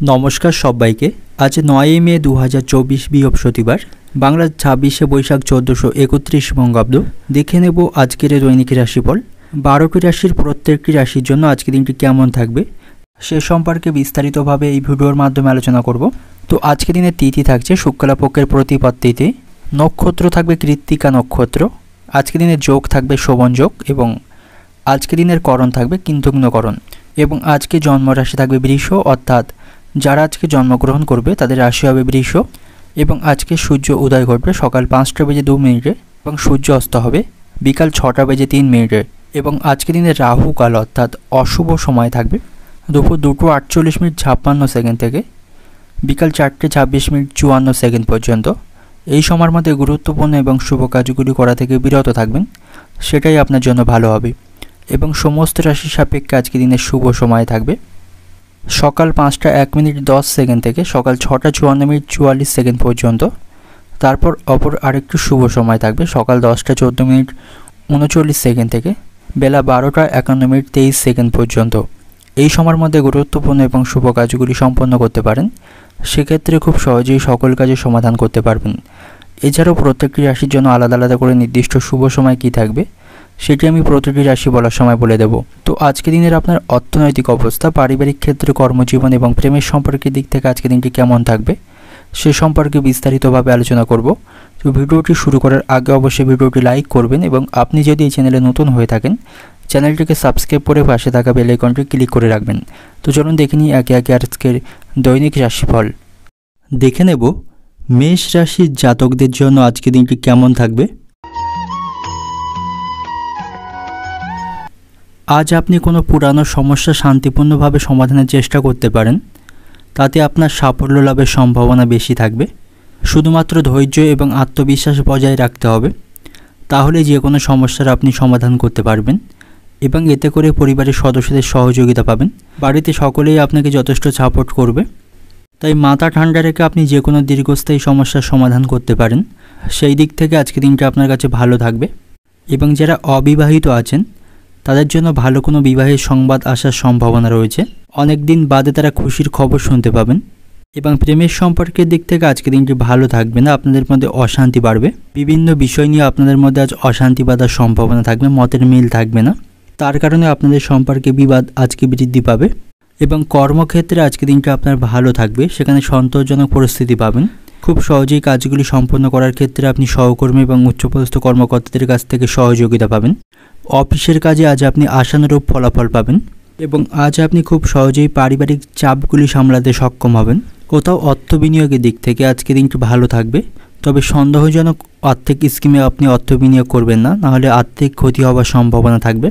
নমস্কার সবাইকে। আজ ৯ মে ২০২৪ বৃহস্পতিবার, বাংলার ২৬শে বৈশাখ ১৪৩১ বঙ্গাব্দ। দেখে নেব আজকের দৈনিক রাশিফল। ১২টি রাশির প্রত্যেকটি রাশির জন্য আজকের দিনটি কেমন থাকবে সে সম্পর্কে বিস্তারিতভাবে এই ভিডিওর মাধ্যমে আলোচনা করব। তো আজকের দিনের তিথি থাকছে শুক্লাপক্ষের প্রতিপদ তিথি, নক্ষত্র থাকবে কৃত্তিকা নক্ষত্র, আজকের দিনের যোগ থাকবে শোভন যোগ এবং আজকের দিনের করণ থাকবে কিন্তুগ্নকরণ এবং আজকে জন্মরাশি থাকবে বৃষ, অর্থাৎ যারা আজকে জন্মগ্রহণ করবে তাদের রাশি হবে বৃষ এবং আজকে সূর্য উদয় ঘটবে সকাল ৫টা বেজে ২ মিনিটে এবং সূর্য অস্ত হবে বিকাল ৬টা বেজে ৩ মিনিটে এবং আজকে দিনে রাহু কাল অর্থাৎ অশুভ সময় থাকবে দুপুর ২টো ৪৮ মিনিট ৫৬ সেকেন্ড থেকে বিকাল ৪টে ২৬ মিনিট ৫৪ সেকেন্ড পর্যন্ত। এই সময়ের মধ্যে গুরুত্বপূর্ণ এবং শুভ কাজগুলি করা থেকে বিরত থাকবেন, সেটাই আপনার জন্য ভালো হবে। এবং সমস্ত রাশির সাপেক্ষে আজকে দিনের শুভ সময় থাকবে সকাল ৫টা ১ মিনিট ১০ সেকেন্ড থেকে সকাল ৬টা ৫৪ মিনিট ৪৪ সেকেন্ড পর্যন্ত। তারপর অপর আরেকটু শুভ সময় থাকবে সকাল ১০টা ১৪ মিনিট ৩৯ সেকেন্ড থেকে বেলা ১২টা ৫১ মিনিট ২৩ সেকেন্ড পর্যন্ত। এই সময়ের মধ্যে গুরুত্বপূর্ণ এবং শুভ কাজগুলি সম্পন্ন করতে পারেন, সেক্ষেত্রে খুব সহজেই সকল কাজের সমাধান করতে পারবেন। এছাড়াও প্রত্যেকটি রাশির জন্য আলাদা আলাদা করে নির্দিষ্ট শুভ সময় কী থাকবে সেটি আমি প্রতিটি রাশি বলার সময় বলে দেব। তো আজকে দিনের আপনার অর্থনৈতিক অবস্থা, পারিবারিক ক্ষেত্রে, কর্মজীবন এবং প্রেমের সম্পর্কের দিক থেকে আজকে দিনটি কেমন থাকবে সে সম্পর্কে বিস্তারিতভাবে আলোচনা করব। তো ভিডিওটি শুরু করার আগে অবশ্যই ভিডিওটি লাইক করবেন এবং আপনি যদি এই চ্যানেলে নতুন হয়ে থাকেন চ্যানেলটিকে সাবস্ক্রাইব করে পাশে থাকা বেল আইকনটি ক্লিক করে রাখবেন। তো চলুন দেখে নিই একে একে আজকের দৈনিক রাশিফল। দেখে নেব মেষ রাশির জাতকদের জন্য আজকে দিনটি কেমন থাকবে। আজ আপনি কোনো পুরানো সমস্যা শান্তিপূর্ণভাবে সমাধানের চেষ্টা করতে পারেন, তাতে আপনার সাফল্য লাভের সম্ভাবনা বেশি থাকবে। শুধুমাত্র ধৈর্য এবং আত্মবিশ্বাস বজায় রাখতে হবে, তাহলে যে কোনো সমস্যার আপনি সমাধান করতে পারবেন এবং এতে করে পরিবারের সদস্যদের সহযোগিতা পাবেন। বাড়িতে সকলেই আপনাকে যথেষ্ট সাপোর্ট করবে, তাই মাথা ঠান্ডা রেখে আপনি যে কোনো দীর্ঘস্থায়ী সমস্যার সমাধান করতে পারেন। সেই দিক থেকে আজকে দিনটা আপনার কাছে ভালো থাকবে এবং যারা অবিবাহিত আছেন তাদের জন্য ভালো কোনো বিবাহের সংবাদ আসার সম্ভাবনা রয়েছে। অনেক দিন বাদে তারা খুশির খবর শুনতে পাবেন এবং প্রেমের সম্পর্কের দিক থেকে আজকে দিনটি ভালো থাকবে না, আপনাদের মধ্যে অশান্তি বাড়বে। বিভিন্ন বিষয় নিয়ে আপনাদের মধ্যে আজ অশান্তি বাঁধার সম্ভাবনা থাকবে, মতের মিল থাকবে না, তার কারণে আপনাদের সম্পর্কে বিবাদ আজকে বৃদ্ধি পাবে। এবং কর্মক্ষেত্রে আজকে দিনটা আপনার ভালো থাকবে, সেখানে সন্তোষজনক পরিস্থিতি পাবেন। খুব সহজেই কাজগুলি সম্পন্ন করার ক্ষেত্রে আপনি সহকর্মী এবং উচ্চপদস্থ কর্মকর্তাদের কাছ থেকে সহযোগিতা পাবেন। অফিসের কাজে আজ আপনি আশানুরূপ ফলাফল পাবেন এবং আজ আপনি খুব সহজেই পারিবারিক চাপগুলি সামলাতে সক্ষম হবেন। কোথাও অর্থ বিনিয়োগের দিক থেকে আজকে দিনটি ভালো থাকবে, তবে সন্দেহজনক আর্থিক স্কিমে আপনি অর্থ বিনিয়োগ করবেন না, নাহলে আর্থিক ক্ষতি হওয়ার সম্ভাবনা থাকবে।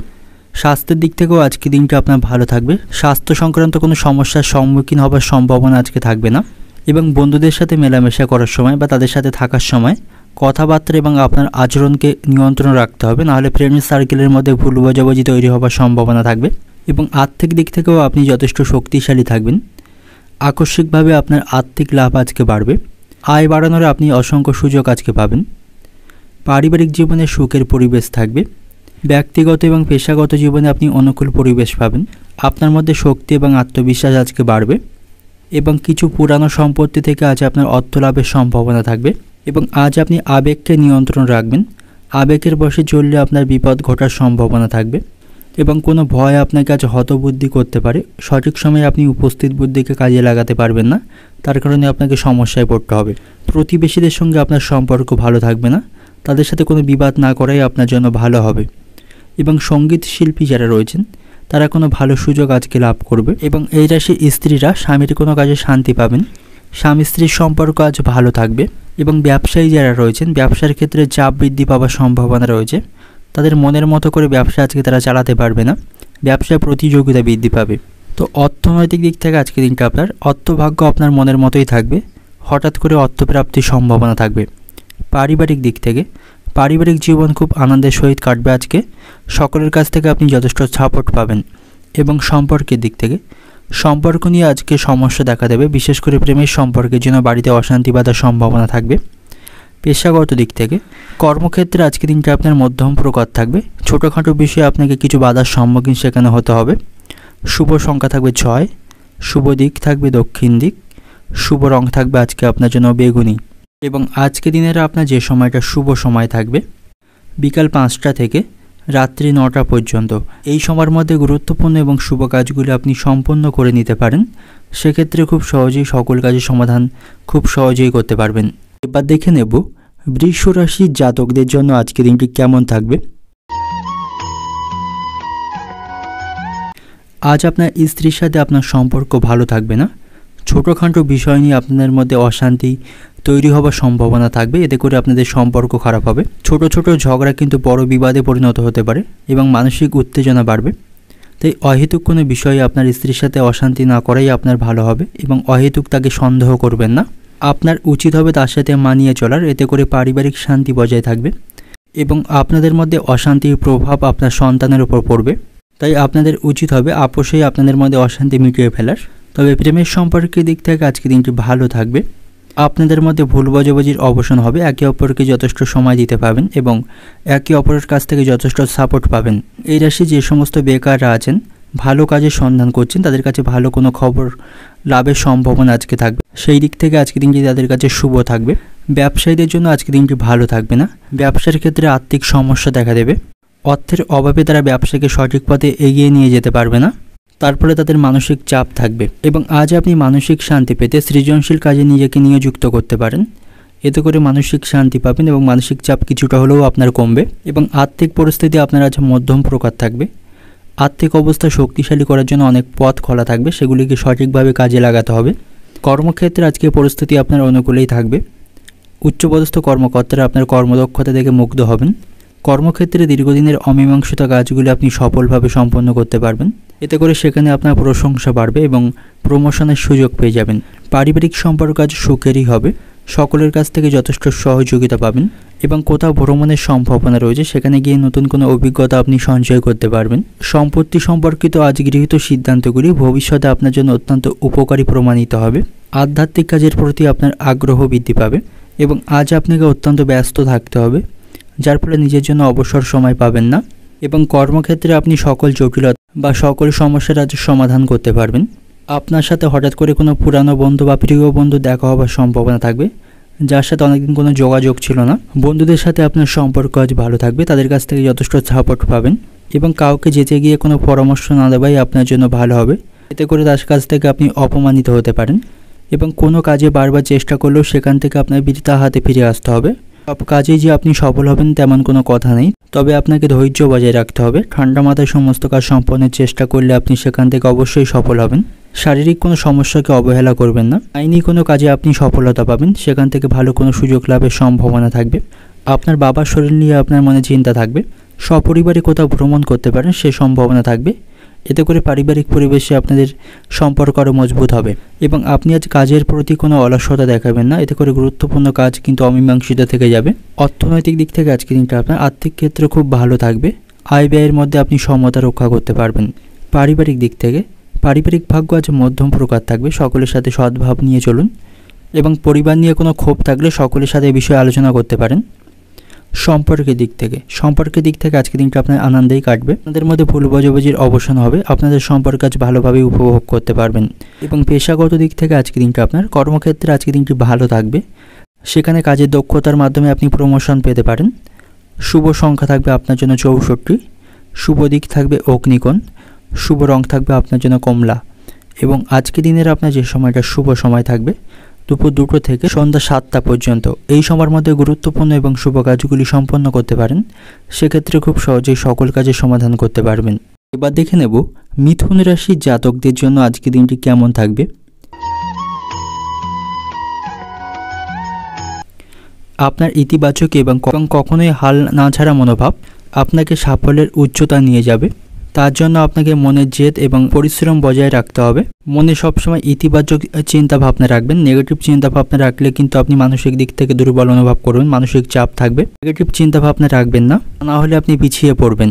স্বাস্থ্যের দিক থেকেও আজকে দিনটা আপনার ভালো থাকবে, স্বাস্থ্য সংক্রান্ত কোনো সমস্যার সম্মুখীন হওয়ার সম্ভাবনা আজকে থাকবে না। এবং বন্ধুদের সাথে মেলামেশা করার সময় বা তাদের সাথে থাকার সময় কথাবার্তা এবং আপনার আচরণকে নিয়ন্ত্রণ রাখতে হবে, নাহলে ফ্রেন্ড সার্কেলের মধ্যে ভুল বোঝাবুঝি তৈরি হওয়ার সম্ভাবনা থাকবে। এবং আর্থিক দিক থেকেও আপনি যথেষ্ট শক্তিশালী থাকবেন, আকস্মিকভাবে আপনার আর্থিক লাভ আজকে বাড়বে, আয় বাড়ানোর আপনি অসংখ্য সুযোগ আজকে পাবেন। পারিবারিক জীবনে সুখের পরিবেশ থাকবে, ব্যক্তিগত এবং পেশাগত জীবনে আপনি অনুকূল পরিবেশ পাবেন। আপনার মধ্যে শক্তি এবং আত্মবিশ্বাস আজকে বাড়বে এবং কিছু পুরানো সম্পত্তি থেকে আজ আপনার অর্থ লাভের সম্ভাবনা থাকবে। এবং আজ আপনি আবেগকে নিয়ন্ত্রণ রাখবেন, আবেগের বশে চললে আপনার বিপদ ঘটার সম্ভাবনা থাকবে এবং কোনো ভয় আপনাকে আজ হতবুদ্ধি করতে পারে। সঠিক সময়ে আপনি উপস্থিত বুদ্ধিকে কাজে লাগাতে পারবেন না, তার কারণে আপনাকে সমস্যায় পড়তে হবে। প্রতিবেশীদের সঙ্গে আপনার সম্পর্ক ভালো থাকবে না, তাদের সাথে কোনো বিবাদ না করাই আপনার জন্য ভালো হবে। এবং সঙ্গীত শিল্পী যারা রয়েছেন তারা কোনো ভালো সুযোগ আজকে লাভ করবে এবং এই রাশির স্ত্রীরা স্বামীর কোনো কাজে শান্তি পাবেন, স্বামী স্ত্রীর সম্পর্ক আজ ভালো থাকবে। এবং ব্যবসায়ী যারা রয়েছেন ব্যবসার ক্ষেত্রে চাপ বৃদ্ধি পাওয়ার সম্ভাবনা রয়েছে, তাদের মনের মতো করে ব্যবসা আজকে তারা চালাতে পারবে না, ব্যবসায় প্রতিযোগিতা বৃদ্ধি পাবে। তো অর্থনৈতিক দিক থেকে আজকে দিনটা আপনার অর্থভাগ্য আপনার মনের মতোই থাকবে, হঠাৎ করে অর্থপ্রাপ্তির সম্ভাবনা থাকবে। পারিবারিক দিক থেকে পারিবারিক জীবন খুব আনন্দের সহিত কাটবে আজকে, সকলের কাছ থেকে আপনি যথেষ্ট সাপোর্ট পাবেন। এবং সম্পর্কের দিক থেকে সম্পর্ক নিয়ে আজকে সমস্যা দেখা দেবে, বিশেষ করে প্রেমের সম্পর্কের জন্য বাড়িতে অশান্তি বাঁধার সম্ভাবনা থাকবে। পেশাগত দিক থেকে কর্মক্ষেত্রে আজকে দিনটা আপনার মধ্যম প্রকার থাকবে, ছোটোখাটো বিষয়ে আপনাকে কিছু বাধার সম্মুখীন সেখানে হতে হবে। শুভ সংখ্যা থাকবে 6, শুভ দিক থাকবে দক্ষিণ দিক। শুভ রং থাকবে আজকে আপনার জন্য বেগুনি। এবং আজকে দিনের আপনার যে সময়টা শুভ সময় থাকবে বিকাল 5টা থেকে রাত্রি 9টা পর্যন্ত। এই সময়ের মধ্যে গুরুত্বপূর্ণ এবং শুভ কাজগুলি আপনি সম্পন্ন করে নিতে পারেন। সেক্ষেত্রে খুব সহজেই সকল কাজের সমাধান খুব সহজেই করতে পারবেন। এবার দেখে নেব বৃষ রাশির জাতকদের জন্য আজকের দিনটি কেমন থাকবে। আজ আপনার স্ত্রীর সাথে আপনার সম্পর্ক ভালো থাকবে না। ছোটোখাটো বিষয় নিয়ে আপনাদের মধ্যে অশান্তি তৈরি হওয়ার সম্ভাবনা থাকবে, এতে করে আপনাদের সম্পর্ক খারাপ হবে। ছোট ছোট ঝগড়া কিন্তু বড় বিবাদে পরিণত হতে পারে এবং মানসিক উত্তেজনা বাড়বে। তাই অহেতুক কোনো বিষয়ে আপনার স্ত্রীর সাথে অশান্তি না করাই আপনার ভালো হবে এবং অহেতুক তাকে সন্দেহ করবেন না। আপনার উচিত হবে তার সাথে মানিয়ে চলার, এতে করে পারিবারিক শান্তি বজায় থাকবে এবং আপনাদের মধ্যে অশান্তির প্রভাব আপনার সন্তানের উপর পড়বে। তাই আপনাদের উচিত হবে আপোষেই আপনাদের মধ্যে অশান্তি মিটিয়ে ফেলার। তবে প্রেমের সম্পর্কের দিক থেকে আজকে দিনটি ভালো থাকবে। আপনাদের মধ্যে ভুল বোঝাবুঝির অবসান হবে, একে অপরকে যথেষ্ট সময় দিতে পাবেন এবং একে অপরের কাছ থেকে যথেষ্ট সাপোর্ট পাবেন। এই রাশি যে সমস্ত বেকাররা আছেন, ভালো কাজের সন্ধান করছেন, তাদের কাছে ভালো কোনো খবর লাভের সম্ভাবনা আজকে থাকবে। সেই দিক থেকে আজকে দিনটি তাদের কাছে শুভ থাকবে। ব্যবসায়ীদের জন্য আজকে দিনটি ভালো থাকবে না। ব্যবসার ক্ষেত্রে আর্থিক সমস্যা দেখা দেবে। অর্থের অভাবে তারা ব্যবসাকে সঠিক পথে এগিয়ে নিয়ে যেতে পারবে না, তার ফলে তাদের মানসিক চাপ থাকবে। এবং আজ আপনি মানসিক শান্তি পেতে সৃজনশীল কাজে নিজেকে নিয়োজিত করতে পারেন। এতে করে মানসিক শান্তি পাবেন এবং মানসিক চাপ কিছুটা হলেও আপনার কমবে। এবং আর্থিক পরিস্থিতি আপনার আজ মধ্যম প্রকার থাকবে। আর্থিক অবস্থা শক্তিশালী করার জন্য অনেক পথ খোলা থাকবে, সেগুলিকে সঠিকভাবে কাজে লাগাতে হবে। কর্মক্ষেত্রে আজকে পরিস্থিতি আপনার অনুকূলেই থাকবে। উচ্চপদস্থ কর্মকর্তারা আপনার কর্মদক্ষতা দেখে মুগ্ধ হবেন। কর্মক্ষেত্রে দীর্ঘদিনের অমীমাংসিত কাজগুলি আপনি সফলভাবে সম্পন্ন করতে পারবেন। এতে করে সেখানে আপনার প্রশংসা বাড়বে এবং প্রমোশনের সুযোগ পেয়ে যাবেন। পারিবারিক সম্পর্ক আজ সুখেরই হবে। সকলের কাছ থেকে যথেষ্ট সহযোগিতা পাবেন এবং কোথাও ভ্রমণের সম্ভাবনা রয়েছে, সেখানে গিয়ে নতুন কোনো অভিজ্ঞতা আপনি সঞ্চয় করতে পারবেন। সম্পত্তি সম্পর্কিত আজ গৃহীত সিদ্ধান্তগুলি ভবিষ্যতে আপনার জন্য অত্যন্ত উপকারী প্রমাণিত হবে। আধ্যাত্মিক কাজের প্রতি আপনার আগ্রহ বৃদ্ধি পাবে এবং আজ আপনাকে অত্যন্ত ব্যস্ত থাকতে হবে, যার ফলে নিজের জন্য অবসর সময় পাবেন না। এবং কর্মক্ষেত্রে আপনি সকল জটিলতা বা সকল সমস্যার আজ সমাধান করতে পারবেন। আপনার সাথে হঠাৎ করে কোনো পুরানো বন্ধু বা প্রিয় বন্ধু দেখা হওয়ার সম্ভাবনা থাকবে, যার সাথে অনেকদিন কোনো যোগাযোগ ছিল না। বন্ধুদের সাথে আপনার সম্পর্ক আজ ভালো থাকবে, তাদের কাছ থেকে যথেষ্ট সাপোর্ট পাবেন এবং কাউকে যেতে গিয়ে কোনো পরামর্শ না দেওয়াই আপনার জন্য ভালো হবে। এতে করে তার কাছ থেকে আপনি অপমানিত হতে পারেন এবং কোনো কাজে বারবার চেষ্টা করলেও সেখান থেকে আপনার বৃথা হাতে ফিরে আসতে হবে। সব কাজেই যে আপনি সফল হবেন তেমন কোনো কথা নেই, তবে আপনাকে ধৈর্য বজায় রাখতে হবে। ঠান্ডা মাথায় সমস্ত কাজ সম্পন্নের চেষ্টা করলে আপনি সেখান থেকে অবশ্যই সফল হবেন। শারীরিক কোনো সমস্যাকে অবহেলা করবেন না। আইনি কোনো কাজে আপনি সফলতা পাবেন, সেখান থেকে ভালো কোনো সুযোগ লাভের সম্ভাবনা থাকবে। আপনার বাবার শরীর নিয়ে আপনার মনে চিন্তা থাকবে। সপরিবারে কোথাও ভ্রমণ করতে পারেন সে সম্ভাবনা থাকবে। এতে করে পারিবারিক পরিবেশে আপনাদের সম্পর্ক আরও মজবুত হবে এবং আপনি আজ কাজের প্রতি কোনো অলসতা দেখাবেন না। এতে করে গুরুত্বপূর্ণ কাজ কিন্তু অমীমাংসিত থেকে যাবে। অর্থনৈতিক দিক থেকে আজকে দিনটা আপনার আর্থিক ক্ষেত্রে খুব ভালো থাকবে। আয় ব্যয়ের মধ্যে আপনি সমতা রক্ষা করতে পারবেন। পারিবারিক দিক থেকে পারিবারিক ভাগ্য আজ মধ্যম প্রকার থাকবে। সকলের সাথে সদ্ভাব নিয়ে চলুন এবং পরিবার নিয়ে কোনো ক্ষোভ থাকলে সকলের সাথে এই বিষয়ে আলোচনা করতে পারেন। সম্পর্কের দিক থেকে আজকে দিনটা আপনার আনন্দেই কাটবে। আপনাদের মধ্যে ভুল বোঝাবুঝির অবসান হবে। আপনাদের সম্পর্ক আজ ভালোভাবে উপভোগ করতে পারবেন। এবং পেশাগত দিক থেকে আজকে দিনটা আপনার কর্মক্ষেত্রে আজকে দিনটি ভালো থাকবে। সেখানে কাজের দক্ষতার মাধ্যমে আপনি প্রমোশন পেতে পারেন। শুভ সংখ্যা থাকবে আপনার জন্য 64। শুভ দিক থাকবে অগ্নিকোণ। শুভ রং থাকবে আপনার জন্য কমলা। এবং আজকে দিনের আপনার যে সময়টা শুভ সময় থাকবে দুপুর 2টো থেকে সন্ধ্যা 7টা পর্যন্ত। এই সময়ের মধ্যে গুরুত্বপূর্ণ এবং শুভ কাজগুলি সম্পন্ন করতে পারেন। সেক্ষেত্রে খুব সহজেই সকল কাজের সমাধান করতে পারবেন। এবার দেখে নেব মিথুন রাশির জাতকদের জন্য আজকে দিনটি কেমন থাকবে। আপনার ইতিবাচক এবং কখনোই হাল না ছাড়া মনোভাব আপনাকে সাফল্যের উচ্চতা নিয়ে যাবে। তার জন্য আপনাকে মনের জেদ এবং পরিশ্রম বজায় রাখতে হবে। মনে সবসময় ইতিবাচক চিন্তা ভাবনা রাখবেন। নেগেটিভ চিন্তা ভাবনা রাখলে কিন্তু আপনি মানসিক দিক থেকে দুর্বল অনুভব করবেন, মানসিক চাপ থাকবে। নেগেটিভ চিন্তা ভাবনা রাখবেন না, না হলে আপনি পিছিয়ে পড়বেন।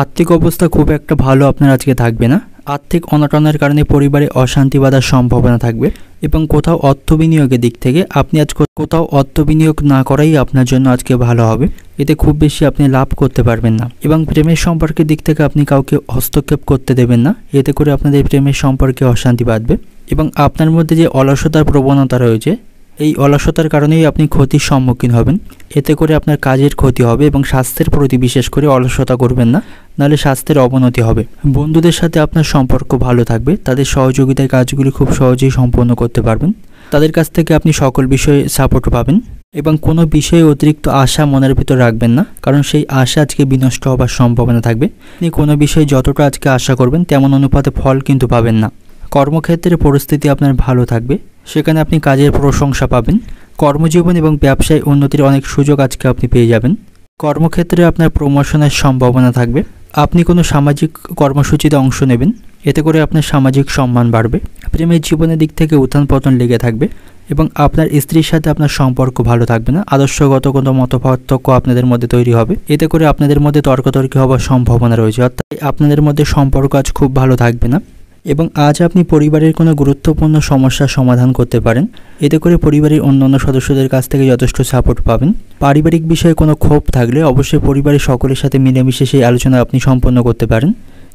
আর্থিক অবস্থা খুব একটা ভালো আপনার আজকে থাকবে না। আর্থিক অনটনের কারণে পরিবারে অশান্তি বাঁধার সম্ভাবনা থাকবে এবং কোথাও অর্থ বিনিয়োগের দিক থেকে আপনি আজ কোথাও অর্থ বিনিয়োগ না করাই আপনার জন্য আজকে ভালো হবে। এতে খুব বেশি আপনি লাভ করতে পারবেন না। এবং প্রেমের সম্পর্কের দিক থেকে আপনি কাউকে হস্তক্ষেপ করতে দেবেন না, এতে করে আপনাদের প্রেমের সম্পর্কে অশান্তি বাঁধবে। এবং আপনার মধ্যে যে অলসতার প্রবণতা রয়েছে, এই অলসতার কারণেই আপনি ক্ষতির সম্মুখীন হবেন। এতে করে আপনার কাজের ক্ষতি হবে এবং স্বাস্থ্যের প্রতি বিশেষ করে অলসতা করবেন না, নাহলে স্বাস্থ্যের অবনতি হবে। বন্ধুদের সাথে আপনার সম্পর্ক ভালো থাকবে, তাদের সহযোগিতায় কাজগুলি খুব সহজেই সম্পন্ন করতে পারবেন। তাদের কাছ থেকে আপনি সকল বিষয়ে সাপোর্ট পাবেন এবং কোনো বিষয়ে অতিরিক্ত আশা মনের ভিতর রাখবেন না, কারণ সেই আশা আজকে বিনষ্ট হবার সম্ভাবনা থাকবে। আপনি কোনো বিষয়ে যতটা আজকে আশা করবেন তেমন অনুপাতে ফল কিন্তু পাবেন না। কর্মক্ষেত্রে পরিস্থিতি আপনার ভালো থাকবে, সেখানে আপনি কাজের প্রশংসা পাবেন। কর্মজীবন এবং ব্যবসায় উন্নতির অনেক সুযোগ আজকে আপনি পেয়ে যাবেন। কর্মক্ষেত্রে আপনার প্রমোশনের সম্ভাবনা থাকবে। আপনি কোনো সামাজিক কর্মসূচিতে অংশ নেবেন, এতে করে আপনার সামাজিক সম্মান বাড়বে। প্রেমের জীবনের দিক থেকে উত্থান পতন লেগে থাকবে এবং আপনার স্ত্রীর সাথে আপনার সম্পর্ক ভালো থাকবে না। আদর্শগত কোনো মতপার্থক্য আপনাদের মধ্যে তৈরি হবে, এতে করে আপনাদের মধ্যে তর্কাতর্কি হওয়ার সম্ভাবনা রয়েছে, অর্থাৎ আপনাদের মধ্যে সম্পর্ক আজ খুব ভালো থাকবে না। এবং আজ আপনি পরিবারের কোনো গুরুত্বপূর্ণ সমস্যার সমাধান করতে পারেন, এতে করে পরিবারের অন্যান্য সদস্যদের কাছ থেকে যথেষ্ট সাপোর্ট পাবেন। পারিবারিক বিষয়ে কোনো ক্ষোভ থাকলে অবশ্যই পরিবারের সকলের সাথে মিলেমিশে সেই আলোচনা আপনি সম্পন্ন করতে পারেন।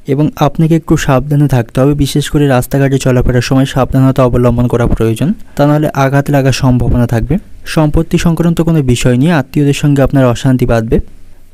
এবং আপনাকে একটু সাবধানে থাকতে হবে, বিশেষ করে রাস্তাঘাটে চলাফেরার সময় সাবধানতা অবলম্বন করা প্রয়োজন, তা নাহলে আঘাত লাগার সম্ভাবনা থাকবে। সম্পত্তি সংক্রান্ত কোনো বিষয় নিয়ে আত্মীয়দের সঙ্গে আপনার অশান্তি বাঁধবে।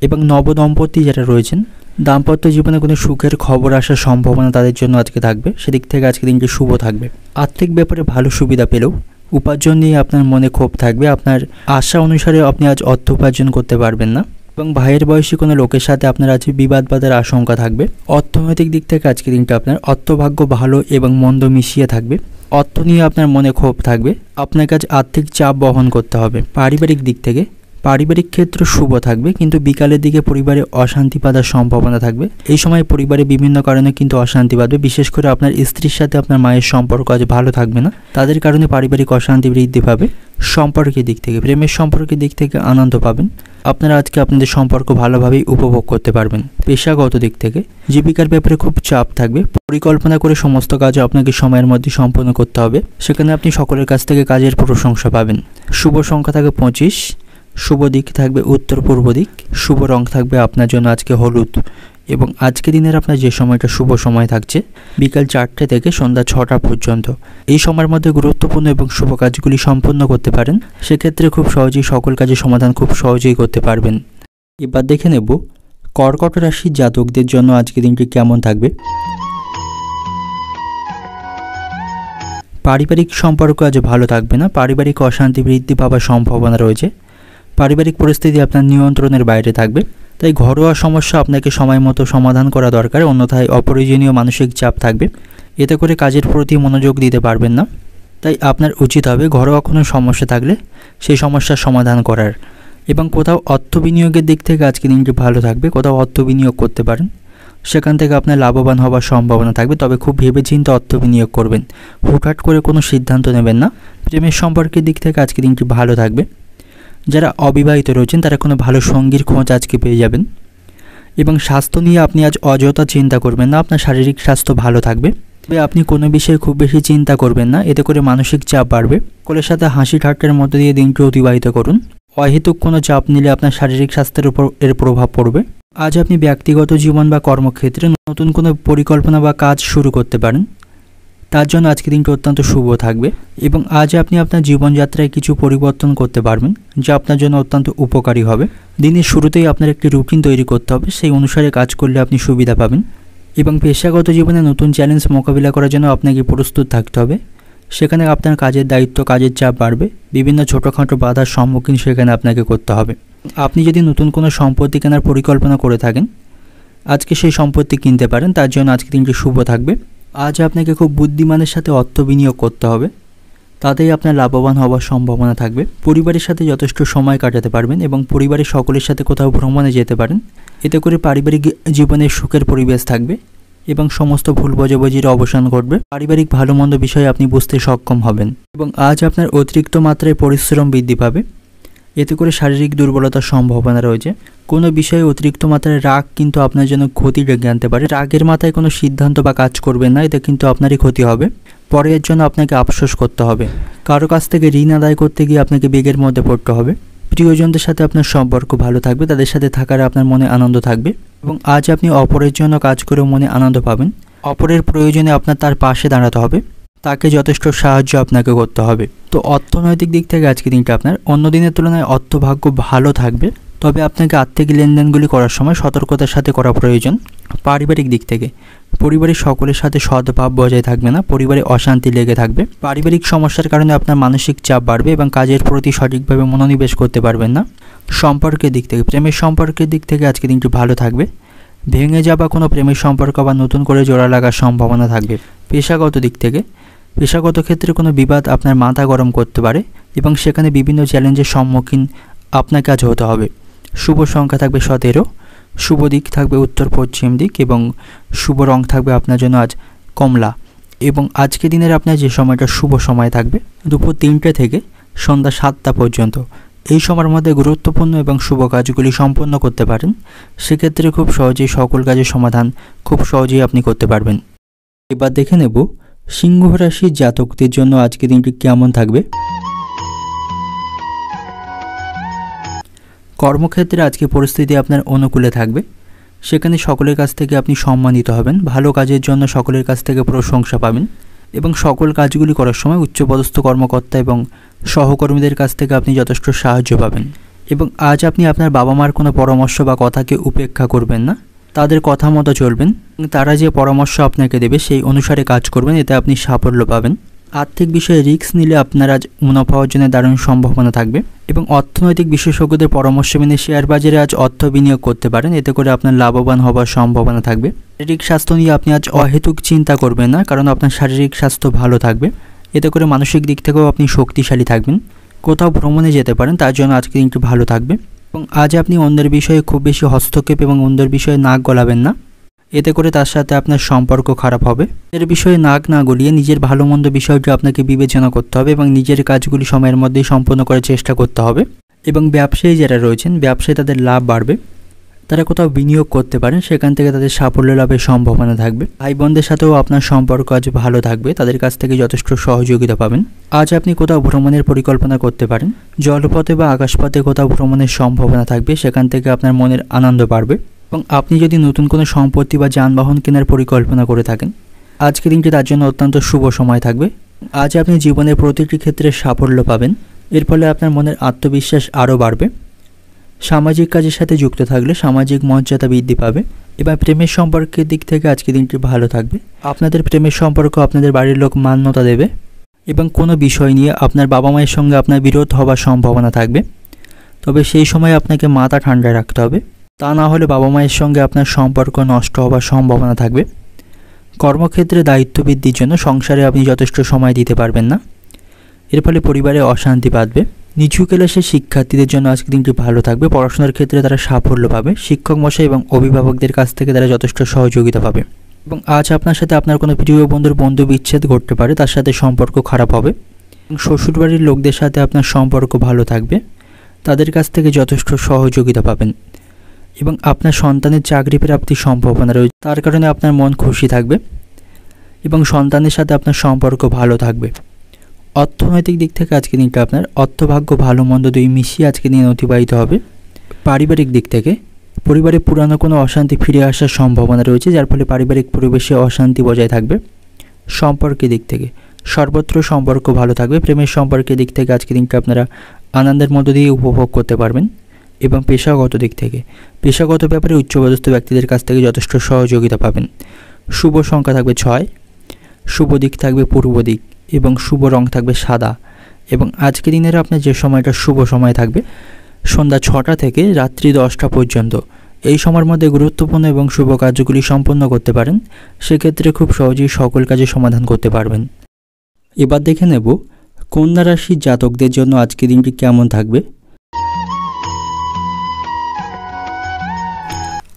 এবং নবদম্পতি যারা রয়েছেন, দাম্পত্য জীবনে কোনো সুখের খবর আসার সম্ভাবনা তাদের জন্য আজকে থাকবে, সেদিক থেকে আজকে দিনটি শুভ থাকবে। আর্থিক ব্যাপারে ভালো সুবিধা পেলেও উপার্জন নিয়ে আপনার মনে ক্ষোভ থাকবে। আপনার আশা অনুসারে আপনি আজ অর্থ উপার্জন করতে পারবেন না। এবং ভাইয়ের বয়সী কোনো লোকের সাথে আপনার আজ বিবাদ বাঁধার আশঙ্কা থাকবে। অর্থনৈতিক দিক থেকে আজকে দিনটা আপনার অর্থভাগ্য ভালো এবং মন্দ মিশিয়ে থাকবে। অর্থ নিয়ে আপনার মনে ক্ষোভ থাকবে, আপনার কাছে আর্থিক চাপ বহন করতে হবে। পারিবারিক দিক থেকে পারিবারিক ক্ষেত্র শুভ থাকবে, কিন্তু বিকালের দিকে পরিবারে অশান্তি বাঁধার সম্ভাবনা থাকবে। এই সময় পরিবারে বিভিন্ন কারণে কিন্তু অশান্তি বাঁধবে, বিশেষ করে আপনার স্ত্রীর সাথে আপনার মায়ের সম্পর্ক আজ ভালো থাকবে না, তাদের কারণে পারিবারিক অশান্তি বৃদ্ধি পাবে। সম্পর্কের দিক থেকে প্রেমের সম্পর্কের দিক থেকে আনন্দ পাবেন, আপনারা আজকে আপনাদের সম্পর্ক ভালোভাবেই উপভোগ করতে পারবেন। পেশাগত দিক থেকে জীবিকার ব্যাপারে খুব চাপ থাকবে, পরিকল্পনা করে সমস্ত কাজ আপনাকে সময়ের মধ্যে সম্পন্ন করতে হবে, সেখানে আপনি সকলের কাছ থেকে কাজের প্রশংসা পাবেন। শুভ সংখ্যা থাকবে 25, শুভ দিক থাকবে উত্তর পূর্ব দিক, শুভ রং থাকবে আপনার জন্য আজকে হলুদ। এবং আজকে দিনের আপনার যে সময়টা শুভ সময় থাকছে বিকাল 4টে থেকে সন্ধ্যা 6টা পর্যন্ত। এই সময়ের মধ্যে গুরুত্বপূর্ণ এবং শুভ কাজগুলি সম্পন্ন করতে পারেন, সেক্ষেত্রে খুব সহজেই সকল কাজের সমাধান খুব সহজেই করতে পারবেন। এবার দেখে নেব কর্কট রাশির জাতকদের জন্য আজকে দিনটি কেমন থাকবে। পারিবারিক সম্পর্ক আজ ভালো থাকবে না, পারিবারিক অশান্তি বৃদ্ধি পাওয়ার সম্ভাবনা রয়েছে। পারিবারিক পরিস্থিতি আপনার নিয়ন্ত্রণের বাইরে থাকবে, তাই ঘরোয়া সমস্যা আপনাকে সময় মতো সমাধান করা দরকার, অন্যথায় অপ্রয়োজনীয় মানসিক চাপ থাকবে, এতে করে কাজের প্রতি মনোযোগ দিতে পারবেন না। তাই আপনার উচিত হবে ঘরোয়া কোনো সমস্যা থাকলে সেই সমস্যার সমাধান করার। এবং কোথাও অর্থ বিনিয়োগের দিক থেকে আজকে দিনটি ভালো থাকবে, কোথাও অর্থ বিনিয়োগ করতে পারেন, সেখান থেকে আপনার লাভবান হওয়ার সম্ভাবনা থাকবে, তবে খুব ভেবেচিন্তে অর্থ বিনিয়োগ করবেন, হুটহাট করে কোনো সিদ্ধান্ত নেবেন না। প্রেমের সম্পর্কের দিক থেকে আজকে দিনটি ভালো থাকবে, যারা অবিবাহিত রয়েছেন তারা কোনো ভালো সঙ্গীর খোঁজ আজকে পেয়ে যাবেন। এবং স্বাস্থ্য নিয়ে আপনি আজ অযথা চিন্তা করবেন না, আপনার শারীরিক স্বাস্থ্য ভালো থাকবে, তবে আপনি কোনো বিষয়ে খুব বেশি চিন্তা করবেন না, এতে করে মানসিক চাপ বাড়বে। সকলের সাথে হাসি ঠাট্টার মধ্যে দিয়ে দিনটি অতিবাহিত করুন। অহেতুক কোনো চাপ নিলে আপনার শারীরিক স্বাস্থ্যের উপর এর প্রভাব পড়বে। আজ আপনি ব্যক্তিগত জীবন বা কর্মক্ষেত্রে নতুন কোনো পরিকল্পনা বা কাজ শুরু করতে পারেন, তার জন্য আজকে দিনটি অত্যন্ত শুভ থাকবে। এবং আজ আপনি আপনার জীবনযাত্রায় কিছু পরিবর্তন করতে পারবেন, যা আপনার জন্য অত্যন্ত উপকারী হবে। দিনের শুরুতেই আপনার একটি রুটিন তৈরি করতে হবে, সেই অনুসারে কাজ করলে আপনি সুবিধা পাবেন। এবং পেশাগত জীবনে নতুন চ্যালেঞ্জ মোকাবিলা করার জন্য আপনাকে প্রস্তুত থাকতে হবে, সেখানে আপনার কাজের দায়িত্ব, কাজের চাপ বাড়বে, বিভিন্ন ছোটোখাটো বাধার সম্মুখীন সেখানে আপনাকে করতে হবে। আপনি যদি নতুন কোনো সম্পত্তি কেনার পরিকল্পনা করে থাকেন, আজকে সেই সম্পত্তি কিনতে পারেন, তার জন্য আজকে দিনটি শুভ থাকবে। আজ আপনাকে খুব বুদ্ধিমানের সাথে অর্থ বিনিয়োগ করতে হবে, তাতেই আপনার লাভবান হওয়ার সম্ভাবনা থাকবে। পরিবারের সাথে যথেষ্ট সময় কাটাতে পারবেন এবং পরিবারের সকলের সাথে কোথাও ভ্রমণে যেতে পারেন, এতে করে পারিবারিক জীবনে সুখের পরিবেশ থাকবে এবং সমস্ত ভুল বোঝাবুঝির অবসান ঘটবে। পারিবারিক ভালো মন্দ বিষয়ে আপনি বুঝতে সক্ষম হবেন। এবং আজ আপনার অতিরিক্ত মাত্রায় পরিশ্রম বৃদ্ধি পাবে, এতে করে শারীরিক দুর্বলতার সম্ভাবনা রয়েছে। কোনো বিষয়ে অতিরিক্ত মাত্রায় রাগ কিন্তু আপনার জন্য ক্ষতি ডেকে আনতে পারে, রাগের মাথায় কোনো সিদ্ধান্ত বা কাজ করবেন না, এতে কিন্তু আপনারই ক্ষতি হবে। পরে এর জন্য আপনাকে আফসোস করতে হবে। কারো কাছ থেকে ঋণ আদায় করতে গিয়ে আপনাকে বেগের মধ্যে পড়তে হবে। প্রিয়জনদের সাথে আপনার সম্পর্ক ভালো থাকবে, তাদের সাথে থাকার আপনার মনে আনন্দ থাকবে এবং আজ আপনি অপরের জন্য কাজ করেও মনে আনন্দ পাবেন। অপরের প্রয়োজনে আপনার তার পাশে দাঁড়াতে হবে, তাকে যথেষ্ট সাহায্য আপনাকে করতে হবে। তো অর্থনৈতিক দিক থেকে আজকে দিনটা আপনার অন্য দিনের তুলনায় অর্থভাগ্য ভালো থাকবে, তবে আপনাকে আর্থিক লেনদেনগুলি করার সময় সতর্কতার সাথে করা প্রয়োজন। পারিবারিক দিক থেকে পরিবারের সকলের সাথে সদ্ভাব বজায় থাকবে না, পরিবারে অশান্তি লেগে থাকবে। পারিবারিক সমস্যার কারণে আপনার মানসিক চাপ বাড়বে এবং কাজের প্রতি সঠিকভাবে মনোনিবেশ করতে পারবেন না। সম্পর্কের দিক থেকে প্রেমের সম্পর্কের দিক থেকে আজকে দিনটি ভালো থাকবে। ভেঙে যাওয়া কোনো প্রেমের সম্পর্ক বা নতুন করে জোড়া লাগার সম্ভাবনা থাকবে। পেশাগত দিক থেকে পেশাগত ক্ষেত্রে কোনো বিবাদ আপনার মাথা গরম করতে পারে এবং সেখানে বিভিন্ন চ্যালেঞ্জের সম্মুখীন আপনাকে আজ হতে হবে। শুভ সংখ্যা থাকবে 17, শুভ দিক থাকবে উত্তর পশ্চিম দিক এবং শুভ রং থাকবে আপনার জন্য আজ কমলা। এবং আজকে দিনের আপনার যে সময়টা শুভ সময় থাকবে দুপুর 3টে থেকে সন্ধ্যা 7টা পর্যন্ত। এই সময়ের মধ্যে গুরুত্বপূর্ণ এবং শুভ কাজগুলি সম্পন্ন করতে পারেন। সেক্ষেত্রে খুব সহজেই সকল কাজের সমাধান খুব সহজেই আপনি করতে পারবেন। এবার দেখে নেব সিংহ রাশির জাতকদের জন্য আজকে দিনটি কেমন থাকবে। কর্মক্ষেত্রে আজকে পরিস্থিতি আপনার অনুকূলে থাকবে, সেখানে সকলের কাছ থেকে আপনি সম্মানিত হবেন, ভালো কাজের জন্য সকলের কাছ থেকে প্রশংসা পাবেন এবং সকল কাজগুলি করার সময় উচ্চপদস্থ কর্মকর্তা এবং সহকর্মীদের কাছ থেকে আপনি যথেষ্ট সাহায্য পাবেন। এবং আজ আপনি আপনার বাবা মার কোনো পরামর্শ বা কথাকে উপেক্ষা করবেন না, তাদের কথা মতো চলবেন। তারা যে পরামর্শ আপনাকে দেবে সেই অনুসারে কাজ করবেন, এতে আপনি সাফল্য পাবেন। আর্থিক বিষয়ে রিস্ক নিলে আপনার আজ মুনাফা অর্জনের দারুণ সম্ভাবনা থাকবে এবং অর্থনৈতিক বিশেষজ্ঞদের পরামর্শ মেনে শেয়ার বাজারে আজ অর্থ বিনিয়োগ করতে পারেন, এতে করে আপনার লাভবান হওয়ার সম্ভাবনা থাকবে। শারীরিক স্বাস্থ্য নিয়ে আপনি আজ অহেতুক চিন্তা করবেন না, কারণ আপনার শারীরিক স্বাস্থ্য ভালো থাকবে, এতে করে মানসিক দিক থেকেও আপনি শক্তিশালী থাকবেন। কোথাও ভ্রমণে যেতে পারেন, তার জন্য আজকে দিনটি ভালো থাকবে। এবং আজ আপনি অন্যের বিষয়ে খুব বেশি হস্তক্ষেপ এবং অন্যের বিষয়ে নাক গলাবেন না, এতে করে তার সাথে আপনার সম্পর্ক খারাপ হবে। এর বিষয়ে নাক না গলিয়ে নিজের ভালো মন্দ বিষয়টি আপনাকে বিবেচনা করতে হবে এবং নিজের কাজগুলি সময়ের মধ্যেই সম্পন্ন করার চেষ্টা করতে হবে। এবং ব্যবসায়ী যারা রয়েছেন, ব্যবসায় তাদের লাভ বাড়বে, তারা কোথাও বিনিয়োগ করতে পারেন, সেখান থেকে তাদের সাফল্য লাভের সম্ভাবনা থাকবে। ভাই বোনদের সাথেও আপনার সম্পর্ক আজ ভালো থাকবে, তাদের কাছ থেকে যথেষ্ট সহযোগিতা পাবেন। আজ আপনি কোথাও ভ্রমণের পরিকল্পনা করতে পারেন, জলপথে বা আকাশপথে কোথাও ভ্রমণের সম্ভাবনা থাকবে, সেখান থেকে আপনার মনের আনন্দ বাড়বে। এবং আপনি যদি নতুন কোনো সম্পত্তি বা যানবাহন কেনার পরিকল্পনা করে থাকেন, আজকের দিনটি তার জন্য অত্যন্ত শুভ সময় থাকবে। আজ আপনি জীবনের প্রতিটি ক্ষেত্রে সাফল্য পাবেন, এর ফলে আপনার মনের আত্মবিশ্বাস আরও বাড়বে। সামাজিক কাজের সাথে যুক্ত থাকলে সামাজিক মর্যাদা বৃদ্ধি পাবে। এবার প্রেমের সম্পর্কের দিক থেকে আজকে দিনটি ভালো থাকবে, আপনাদের প্রেমের সম্পর্ক আপনাদের বাড়ির লোক মান্যতা দেবে এবং কোনো বিষয় নিয়ে আপনার বাবা মায়ের সঙ্গে আপনার বিরোধ হওয়ার সম্ভাবনা থাকবে, তবে সেই সময় আপনাকে মাথা ঠান্ডা রাখতে হবে, তা না হলে বাবা মায়ের সঙ্গে আপনার সম্পর্ক নষ্ট হওয়ার সম্ভাবনা থাকবে। কর্মক্ষেত্রে দায়িত্ব বৃদ্ধির জন্য সংসারে আপনি যথেষ্ট সময় দিতে পারবেন না, এর ফলে পরিবারে অশান্তি বাঁধবে। নিচু ক্লাসের শিক্ষার্থীদের জন্য আজকে দিনটি ভালো থাকবে, পড়াশোনার ক্ষেত্রে তারা সাফল্য পাবে, শিক্ষক মশাই এবং অভিভাবকদের কাছ থেকে তারা যথেষ্ট সহযোগিতা পাবে। এবং আজ আপনার সাথে আপনার কোনো প্রিয় বন্ধুর বন্ধু বিচ্ছেদ ঘটতে পারে, তার সাথে সম্পর্ক খারাপ হবে। শ্বশুরবাড়ির লোকদের সাথে আপনার সম্পর্ক ভালো থাকবে, তাদের কাছ থেকে যথেষ্ট সহযোগিতা পাবেন। এবং আপনার সন্তানের চাকরি প্রাপ্তির সম্ভাবনা রয়েছে, তার কারণে আপনার মন খুশি থাকবে এবং সন্তানের সাথে আপনার সম্পর্ক ভালো থাকবে। অর্থনৈতিক দিক থেকে আজকে দিনটা আপনার অর্থভাগ্য ভালো মন্দ দুই মিশিয়ে আজকে দিন অতিবাহিত হবে। পারিবারিক দিক থেকে পরিবারে পুরানো কোনো অশান্তি ফিরে আসার সম্ভাবনা রয়েছে, যার ফলে পারিবারিক পরিবেশে অশান্তি বজায় থাকবে। সম্পর্কের দিক থেকে সর্বত্র সম্পর্ক ভালো থাকবে, প্রেমের সম্পর্কের দিক থেকে আজকে দিনটা আপনারা আনন্দের মধ্য দিয়ে উপভোগ করতে পারবেন। এবং পেশাগত দিক থেকে পেশাগত ব্যাপারে উচ্চপদস্থ ব্যক্তিদের কাছ থেকে যথেষ্ট সহযোগিতা পাবেন। শুভ সংখ্যা থাকবে 6, শুভ দিক থাকবে পূর্ব দিক এবং শুভ রং থাকবে সাদা। এবং আজকে দিনের আপনার যে সময়টা শুভ সময় থাকবে সন্ধ্যা 6টা থেকে রাত্রি 10টা পর্যন্ত, এই সময়ের মধ্যে গুরুত্বপূর্ণ এবং শুভ কার্যগুলি সম্পন্ন করতে পারেন, সেক্ষেত্রে খুব সহজেই সকল কাজে সমাধান করতে পারবেন। এবার দেখে নেব কন্যা রাশির জাতকদের জন্য আজকে দিনটি কেমন থাকবে।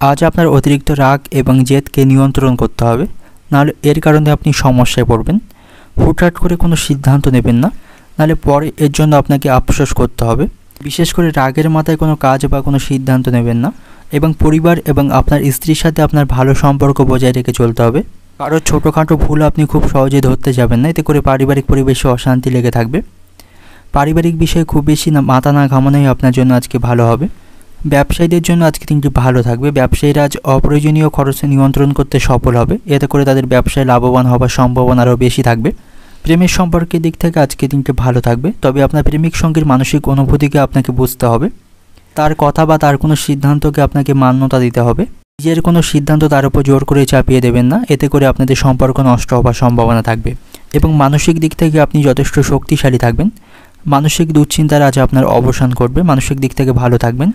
আজ আপনার অতিরিক্ত রাগ এবং জেদকে নিয়ন্ত্রণ করতে হবে, নাহলে এর কারণে আপনি সমস্যায় পড়বেন। হুটহাট করে কোনো সিদ্ধান্ত নেবেন না, নাহলে পরে এর জন্য আপনাকে আফসোস করতে হবে। বিশেষ করে রাগের মাথায় কোনো কাজ বা কোনো সিদ্ধান্ত নেবেন না। এবং পরিবার এবং আপনার স্ত্রীর সাথে আপনার ভালো সম্পর্ক বজায় রেখে চলতে হবে। কারো ছোটোখাটো ভুল আপনি খুব সহজে ধরতে যাবেন না, এতে করে পারিবারিক পরিবেশে অশান্তি লেগে থাকবে। পারিবারিক বিষয়ে খুব বেশি মাথা না ঘামানোই আপনার জন্য আজকে ভালো হবে। ব্যবসায়ীদের জন্য আজকে দিনটি ভালো থাকবে। ব্যবসায়ীরা আজ অপ্রয়োজনীয় খরচে নিয়ন্ত্রণ করতে সফল হবে, এতে করে তাদের ব্যবসায় লাভবান হওয়ার সম্ভাবনা আরও বেশি থাকবে। প্রেমের সম্পর্কের দিক থেকে আজকে দিনটি ভালো থাকবে, তবে আপনার প্রেমিক সঙ্গীর মানসিক অনুভূতিকে আপনাকে বুঝতে হবে। তার কথা বা তার কোনো সিদ্ধান্তকে আপনাকে মান্যতা দিতে হবে। নিজের কোনো সিদ্ধান্ত তার উপর জোর করে চাপিয়ে দেবেন না, এতে করে আপনাদের সম্পর্ক নষ্ট হওয়ার সম্ভাবনা থাকবে। এবং মানসিক দিক থেকে আপনি যথেষ্ট শক্তিশালী থাকবেন। মানসিক দুশ্চিন্তার আজ আপনার অবসান ঘটবে, মানসিক দিক থেকে ভালো থাকবেন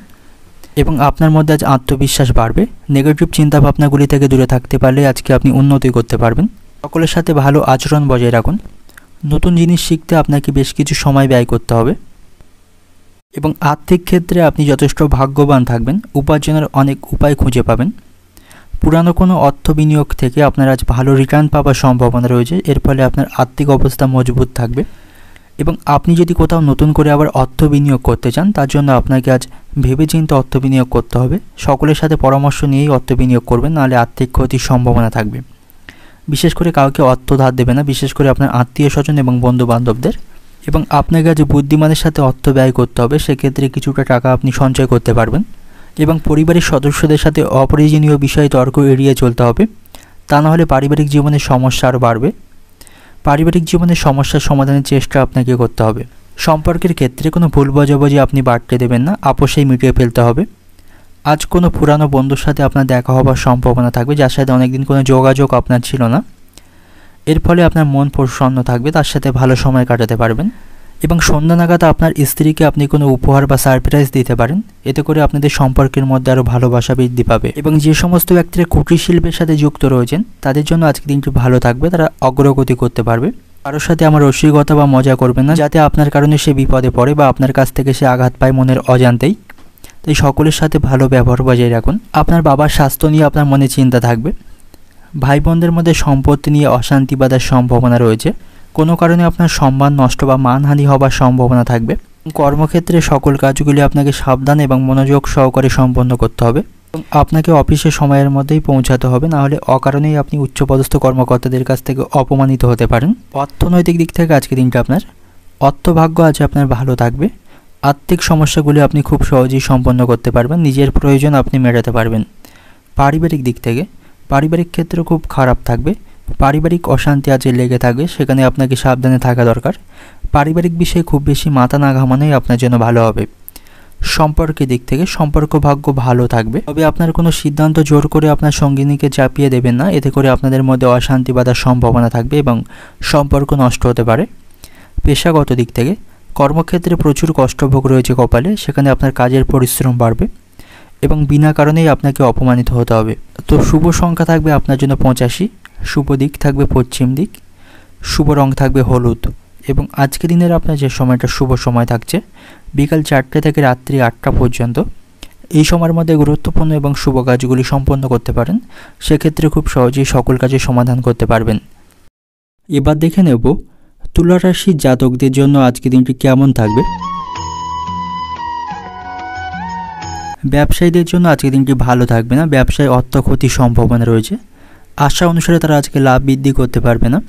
এবং আপনার মধ্যে আজ আত্মবিশ্বাস বাড়বে। নেগেটিভ চিন্তাভাবনাগুলি থেকে দূরে থাকতে পারলে আজকে আপনি উন্নতি করতে পারবেন। সকলের সাথে ভালো আচরণ বজায় রাখুন। নতুন জিনিস শিখতে আপনাকে বেশ কিছু সময় ব্যয় করতে হবে এবং আর্থিক ক্ষেত্রে আপনি যথেষ্ট ভাগ্যবান থাকবেন। উপার্জনের অনেক উপায় খুঁজে পাবেন। পুরানো কোনো অর্থ বিনিয়োগ থেকে আপনার আজ ভালো রিটার্ন পাওয়ার সম্ভাবনা রয়েছে, এর ফলে আপনার আর্থিক অবস্থা মজবুত থাকবে। এবং আপনি যদি কোথাও নতুন করে আবার অর্থ বিনিয়োগ করতে চান, তার জন্য আপনাকে আজ ভেবেচিন্তে অর্থ বিনিয়োগ করতে হবে। সকলের সাথে পরামর্শ নিয়েই অর্থ বিনিয়োগ করবেন, নাহলে আর্থিক ক্ষতির সম্ভাবনা থাকবে। বিশেষ করে কাউকে অর্থ ধার দেবে না, বিশেষ করে আপনার আত্মীয় স্বজন এবং বন্ধু বান্ধবদের। এবং আপনাকে আজ বুদ্ধিমানের সাথে অর্থ ব্যয় করতে হবে, সেক্ষেত্রে কিছুটা টাকা আপনি সঞ্চয় করতে পারবেন। এবং পরিবারের সদস্যদের সাথে অপ্রয়োজনীয় বিষয়ে তর্ক এড়িয়ে চলতে হবে, তা না হলে পারিবারিক জীবনের সমস্যা আরও বাড়বে। পারিবারিক জীবনের সমস্যার সমাধানের চেষ্টা আপনাকে করতে হবে। সম্পর্কের ক্ষেত্রে কোনো ভুল বোঝাবুঝি আপনি বাড়তে দেবেন না, আপোষেই মিটিয়ে ফেলতে হবে। আজ কোনো পুরানো বন্ধুর সাথে আপনার দেখা হওয়ার সম্ভাবনা থাকবে, যার সাথে অনেকদিন কোনো যোগাযোগ আপনার ছিল না। এর ফলে আপনার মন প্রসন্ন থাকবে, তার সাথে ভালো সময় কাটাতে পারবেন। এবং সন্ধ্যা নাগাদ আপনার স্ত্রীকে আপনি কোনো উপহার বা সারপ্রাইজ দিতে পারেন, এতে করে আপনাদের সম্পর্কের মধ্যে আরও ভালোবাসা বৃদ্ধি পাবে। এবং যে সমস্ত ব্যক্তিরা কুটির শিল্পের সাথে যুক্ত রয়েছেন, তাদের জন্য আজকে দিনটি ভালো থাকবে, তারা অগ্রগতি করতে পারবে। কারোর সাথে আমার রসিকতা বা মজা করবেন না, যাতে আপনার কারণে সে বিপদে পড়ে বা আপনার কাছ থেকে সে আঘাত পায় মনের অজান্তেই। তাই সকলের সাথে ভালো ব্যবহার বজায় রাখুন। আপনার বাবার স্বাস্থ্য নিয়ে আপনার মনে চিন্তা থাকবে। ভাই বোনদের মধ্যে সম্পত্তি নিয়ে অশান্তি বাঁধার সম্ভাবনা রয়েছে। কোনো কারণে আপনার সম্মান নষ্ট বা মানহানি হবার সম্ভাবনা থাকবে। কর্মক্ষেত্রে সকল কাজগুলি আপনাকে সাবধান এবং মনোযোগ সহকারে সম্পন্ন করতে হবে এবং আপনাকে অফিসের সময়ের মধ্যেই পৌঁছাতে হবে, না হলে অকারণেই আপনি উচ্চপদস্থ কর্মকর্তাদের কাছ থেকে অপমানিত হতে পারেন। অর্থনৈতিক দিক থেকে আজকে দিনটা আপনার অর্থভাগ্য আজ আপনার ভালো থাকবে। আর্থিক সমস্যাগুলি আপনি খুব সহজেই সম্পন্ন করতে পারবেন, নিজের প্রয়োজন আপনি মেটাতে পারবেন। পারিবারিক দিক থেকে পারিবারিক ক্ষেত্র খুব খারাপ থাকবে। পারিবারিক অশান্তি আজ লেগে থাকবে, সেখানে আপনাকে সাবধানে থাকা দরকার। পারিবারিক বিষয়ে খুব বেশি মাথা না ঘামানোই আপনার জন্য ভালো হবে। সম্পর্কের দিক থেকে সম্পর্ক ভাগ্য ভালো থাকবে, তবে আপনার কোনো সিদ্ধান্ত জোর করে আপনার সঙ্গিনীকে চাপিয়ে দেবেন না, এতে করে আপনাদের মধ্যে অশান্তি বাঁধার সম্ভাবনা থাকবে এবং সম্পর্ক নষ্ট হতে পারে। পেশাগত দিক থেকে কর্মক্ষেত্রে প্রচুর কষ্টভোগ রয়েছে কপালে, সেখানে আপনার কাজের পরিশ্রম বাড়বে এবং বিনা কারণেই আপনাকে অপমানিত হতে হবে। তো শুভ সংখ্যা থাকবে আপনার জন্য 85, শুভ দিক থাকবে পশ্চিম দিক, শুভ রং থাকবে হলুদ। এবং আজকে দিনের আপনার যে সময়টা শুভ সময় থাকছে বিকাল 4টে থেকে রাত্রি 8টা পর্যন্ত। এই সময়ের মধ্যে গুরুত্বপূর্ণ এবং শুভ কাজগুলি সম্পন্ন করতে পারেন, সেক্ষেত্রে খুব সহজেই সকল কাজের সমাধান করতে পারবেন। এবার দেখে নেব তুলা রাশির জাতকদের জন্য আজকে দিনটি কেমন থাকবে। ব্যবসায়ীদের জন্য আজকে দিনটি ভালো থাকবে না, ব্যবসায় অর্থ ক্ষতির সম্ভাবনা রয়েছে। আশা অনুসারে তারা আজকে লাভ বৃদ্ধি করতে পারবে না।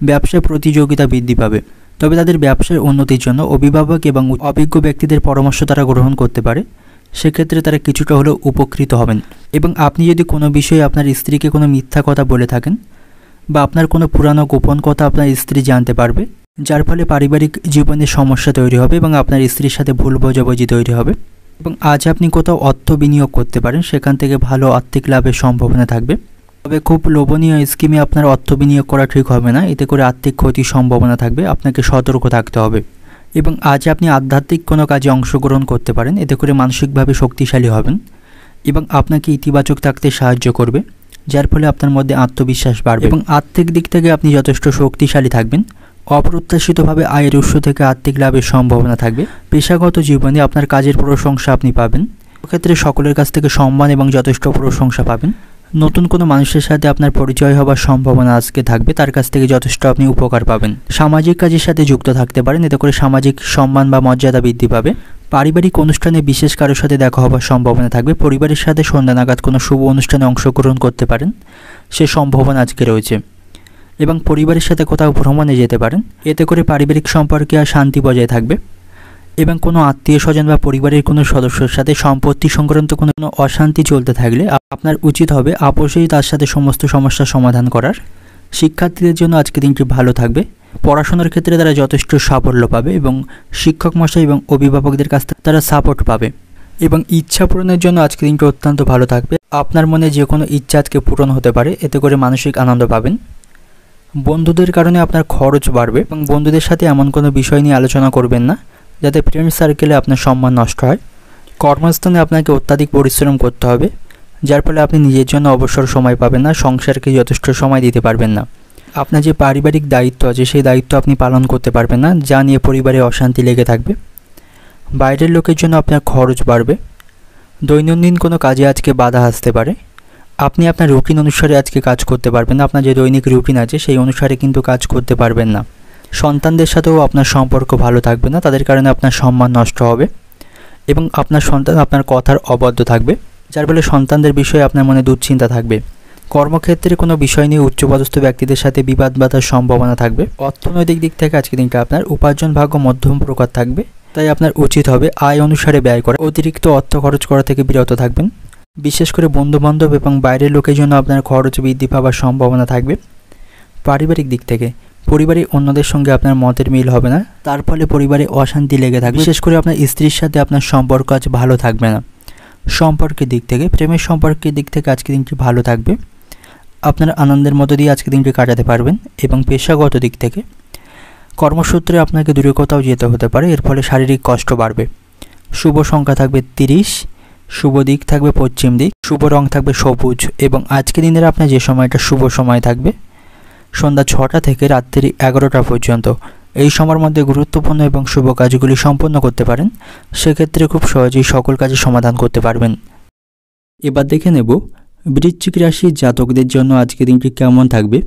ব্যবসায় প্রতিযোগিতা বৃদ্ধি পাবে, তবে তাদের ব্যবসার উন্নতির জন্য অভিভাবক এবং অভিজ্ঞ ব্যক্তিদের পরামর্শ তারা গ্রহণ করতে পারে, সেক্ষেত্রে তারা কিছুটা হলেও উপকৃত হবেন। এবং আপনি যদি কোনো বিষয়ে আপনার স্ত্রীকে কোনো মিথ্যা কথা বলে থাকেন বা আপনার কোনো পুরানো গোপন কথা আপনার স্ত্রী জানতে পারবে, যার ফলে পারিবারিক জীবনে সমস্যা তৈরি হবে এবং আপনার স্ত্রীর সাথে ভুল বোঝাবুঝি তৈরি হবে। এবং আজ আপনি কোথাও অর্থ বিনিয়োগ করতে পারেন, সেখান থেকে ভালো আর্থিক লাভের সম্ভাবনা থাকবে, তবে খুব লোভনীয় স্কিমে আপনার অর্থ বিনিয়োগ করা ঠিক হবে না, এতে করে আর্থিক ক্ষতির সম্ভাবনা থাকবে, আপনাকে সতর্ক থাকতে হবে। এবং আজ আপনি আধ্যাত্মিক কোনো কাজে অংশগ্রহণ করতে পারেন, এতে করে মানসিকভাবে শক্তিশালী হবেন এবং আপনাকে ইতিবাচক থাকতে সাহায্য করবে, যার ফলে আপনার মধ্যে আত্মবিশ্বাস বাড়বে। এবং আর্থিক দিক থেকে আপনি যথেষ্ট শক্তিশালী থাকবেন। অপ্রত্যাশিতভাবে আয়ের উৎস থেকে আর্থিক লাভের সম্ভাবনা থাকবে। পেশাগত জীবনে আপনার কাজের প্রশংসা আপনি পাবেন, ক্ষেত্রে সকলের কাছ থেকে সম্মান এবং যথেষ্ট প্রশংসা পাবেন। নতুন কোনো মানুষের সাথে আপনার পরিচয় হওয়ার সম্ভাবনা আজকে থাকবে, তার কাছ থেকে যথেষ্ট আপনি উপকার পাবেন। সামাজিক কাজের সাথে যুক্ত থাকতে পারেন, এতে করে সামাজিক সম্মান বা মর্যাদা বৃদ্ধি পাবে। পারিবারিক অনুষ্ঠানে বিশেষ কারোর সাথে দেখা হওয়ার সম্ভাবনা থাকবে। পরিবারের সাথে সন্ধ্যা নাগাদ কোনো শুভ অনুষ্ঠানে অংশগ্রহণ করতে পারেন, সে সম্ভাবনা আজকে রয়েছে। এবং পরিবারের সাথে কোথাও ভ্রমণে যেতে পারেন, এতে করে পারিবারিক সম্পর্কে আর শান্তি বজায় থাকবে। এবং কোনো আত্মীয় স্বজন বা পরিবারের কোনো সদস্যের সাথে সম্পত্তি সংক্রান্ত কোনো অশান্তি চলতে থাকলে আপনার উচিত হবে আপোষেই তার সাথে সমস্ত সমস্যার সমাধান করার। শিক্ষার্থীদের জন্য আজকে দিনটি ভালো থাকবে। পড়াশোনার ক্ষেত্রে তারা যথেষ্ট সাফল্য পাবে এবং শিক্ষক মশাই এবং অভিভাবকদের কাছ থেকে তারা সাপোর্ট পাবে। এবং ইচ্ছা পূরণের জন্য আজকে দিনটি অত্যন্ত ভালো থাকবে। আপনার মনে যে কোনো ইচ্ছা আজকে পূরণ হতে পারে, এতে করে মানসিক আনন্দ পাবেন। বন্ধুদের কারণে আপনার খরচ বাড়বে এবং বন্ধুদের সাথে এমন কোনো বিষয় নিয়ে আলোচনা করবেন না যাতে ফ্রেন্ড সার্কেলে আপনার সম্মান নষ্ট হয়। কর্মস্থানে আপনাকে অত্যাধিক পরিশ্রম করতে হবে, যার ফলে আপনি নিজের জন্য অবসর সময় পাবেন না, সংসারকে যথেষ্ট সময় দিতে পারবেন না। আপনার যে পারিবারিক দায়িত্ব আছে সেই দায়িত্ব আপনি পালন করতে পারবেন না, যা নিয়ে পরিবারে অশান্তি লেগে থাকবে। বাইরের লোকের জন্য আপনার খরচ বাড়বে। দৈনন্দিন কোনো কাজে আজকে বাধা আসতে পারে। আপনি আপনার রুটিন অনুসারে আজকে কাজ করতে পারবেন না, আপনার যে দৈনিক রুটিন আছে সেই অনুসারে কিন্তু কাজ করতে পারবেন না। সন্তানদের সাথেও আপনার সম্পর্ক ভালো থাকবে না, তাদের কারণে আপনার সম্মান নষ্ট হবে এবং আপনার সন্তান আপনার কথার অবদ্ধ থাকবে, যার ফলে সন্তানদের বিষয়ে আপনার মনে দুশ্চিন্তা থাকবে। কর্মক্ষেত্রে কোনো বিষয় নিয়ে উচ্চপদস্থ ব্যক্তিদের সাথে বিবাদ বাঁধার সম্ভাবনা থাকবে। অর্থনৈতিক দিক থেকে আজকে দিনটা আপনার উপার্জন ভাগ্য মধ্যম প্রকার থাকবে, তাই আপনার উচিত হবে আয় অনুসারে ব্যয় করা, অতিরিক্ত অর্থ খরচ করা থেকে বিরত থাকবেন। বিশেষ করে বন্ধুবান্ধব এবং বাইরের লোকের জন্য আপনার খরচ বৃদ্ধি পাওয়ার সম্ভাবনা থাকবে। পারিবারিক দিক থেকে পরিবারের অন্যদের সঙ্গে আপনার মতের মিল হবে না, তার ফলে পরিবারে অশান্তি লেগে থাকবে। বিশেষ করে আপনার স্ত্রীর সাথে আপনার সম্পর্ক আজ ভালো থাকবে না। সম্পর্কের দিক থেকে, প্রেমের সম্পর্কের দিক থেকে আজকে দিনটি ভালো থাকবে। আপনার আনন্দের মধ্য দিয়ে আজকে দিনটি কাটাতে পারবেন। এবং পেশাগত দিক থেকে কর্মসূত্রে আপনাকে দূরে কোথাও যেতে হতে পারে, এর ফলে শারীরিক কষ্ট বাড়বে। শুভ সংখ্যা থাকবে 30, শুভ দিক থাকবে পশ্চিম দিক, শুভ রং থাকবে সবুজ। এবং আজকে দিনের আপনার যে সময়টা শুভ সময় থাকবে সন্ধ্যা 6টা থেকে রাত্রি 11টা পর্যন্ত। এই সময়ের মধ্যে গুরুত্বপূর্ণ এবং শুভ কাজগুলি সম্পন্ন করতে পারেন, সেক্ষেত্রে খুব সহজেই সকল কাজের সমাধান করতে পারবেন। এবার দেখে নেব বৃশ্চিক রাশির জাতকদের জন্য আজকে দিনটি কেমন থাকবে।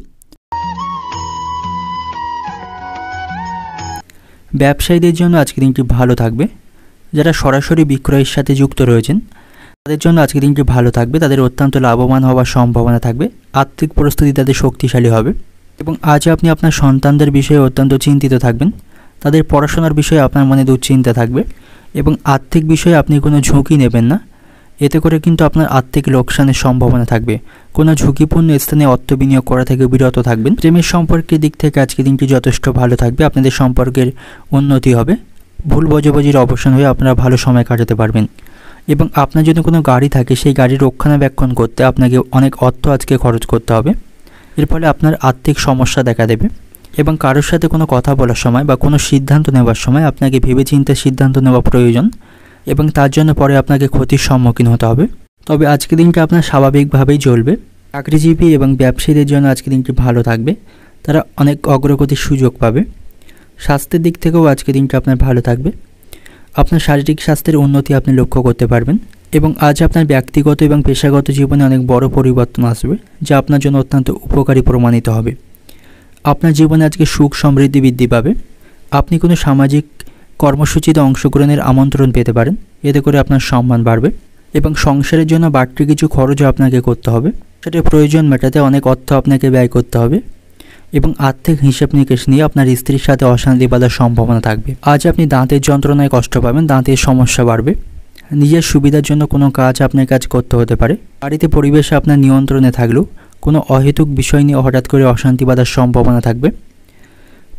ব্যবসায়ীদের জন্য আজকে দিনটি ভালো থাকবে। যারা সরাসরি বিক্রয়ের সাথে যুক্ত রয়েছেন তাদের জন্য আজকে দিনটি ভালো থাকবে। তাদের অত্যন্ত লাভবান হওয়ার সম্ভাবনা থাকবে। আর্থিক পরিস্থিতি তাদের শক্তিশালী হবে। এবং আজ আপনি আপনার সন্তানদের বিষয়ে অত্যন্ত চিন্তিত থাকবেন। তাদের পড়াশোনার বিষয়ে আপনার মনে দুশ্চিন্তা থাকবে এবং আর্থিক বিষয়ে আপনি কোনো ঝুঁকি নেবেন না, এতে করে কিন্তু আপনার আর্থিক লোকসানের সম্ভাবনা থাকবে। কোনো ঝুঁকিপূর্ণ স্থানে অর্থ বিনিয়োগ করা থেকে বিরত থাকবেন। প্রেমের সম্পর্কের দিক থেকে আজকে দিনটি যথেষ্ট ভালো থাকবে। আপনাদের সম্পর্কের উন্নতি হবে, ভুল বোঝাবুঝির অবসান হয়ে আপনারা ভালো সময় কাটাতে পারবেন। এবং আপনার যদি কোনো গাড়ি থাকে সেই গাড়ির রক্ষণাবেক্ষণ করতে আপনাকে অনেক অর্থ আজকে খরচ করতে হবে, এর ফলে আপনার আর্থিক সমস্যা দেখা দেবে। এবং কারোর সাথে কোনো কথা বলার সময় বা কোনো সিদ্ধান্ত নেওয়ার সময় আপনাকে ভেবেচিন্তে সিদ্ধান্ত নেওয়া প্রয়োজন এবং তার জন্য পরে আপনাকে ক্ষতির সম্মুখীন হতে হবে। তবে আজকে দিনটা আপনার স্বাভাবিকভাবেই চলবে। চাকরিজীবী এবং ব্যবসায়ীদের জন্য আজকে দিনটি ভালো থাকবে, তারা অনেক অগ্রগতির সুযোগ পাবে। স্বাস্থ্যের দিক থেকেও আজকে দিনটা আপনার ভালো থাকবে। আপনার শারীরিক স্বাস্থ্যের উন্নতি আপনি লক্ষ্য করতে পারবেন এবং আজ আপনার ব্যক্তিগত এবং পেশাগত জীবনে অনেক বড় পরিবর্তন আসবে, যা আপনার জন্য অত্যন্ত উপকারী প্রমাণিত হবে। আপনার জীবনে আজকে সুখ সমৃদ্ধি বৃদ্ধি পাবে। আপনি কোনো সামাজিক কর্মসূচিতে অংশগ্রহণের আমন্ত্রণ পেতে পারেন, এতে করে আপনার সম্মান বাড়বে। এবং সংসারের জন্য বাড়তি কিছু খরচও আপনাকে করতে হবে, সেটার প্রয়োজন মেটাতে অনেক অর্থ আপনাকে ব্যয় করতে হবে। এবং আর্থিক হিসাব নিকেশ নিয়ে আপনার স্ত্রীর সাথে অশান্তি বাঁধার সম্ভাবনা থাকবে। আজ আপনি দাঁতের যন্ত্রণায় কষ্ট পাবেন, দাঁতের সমস্যা বাড়বে। নিজের সুবিধার জন্য কোনো কাজ আপনার কাজ করতে হতে পারে। বাড়িতে পরিবেশে আপনার নিয়ন্ত্রণে থাকলেও কোনো অহেতুক বিষয় নিয়ে হঠাৎ করে অশান্তি বাঁধার সম্ভাবনা থাকবে।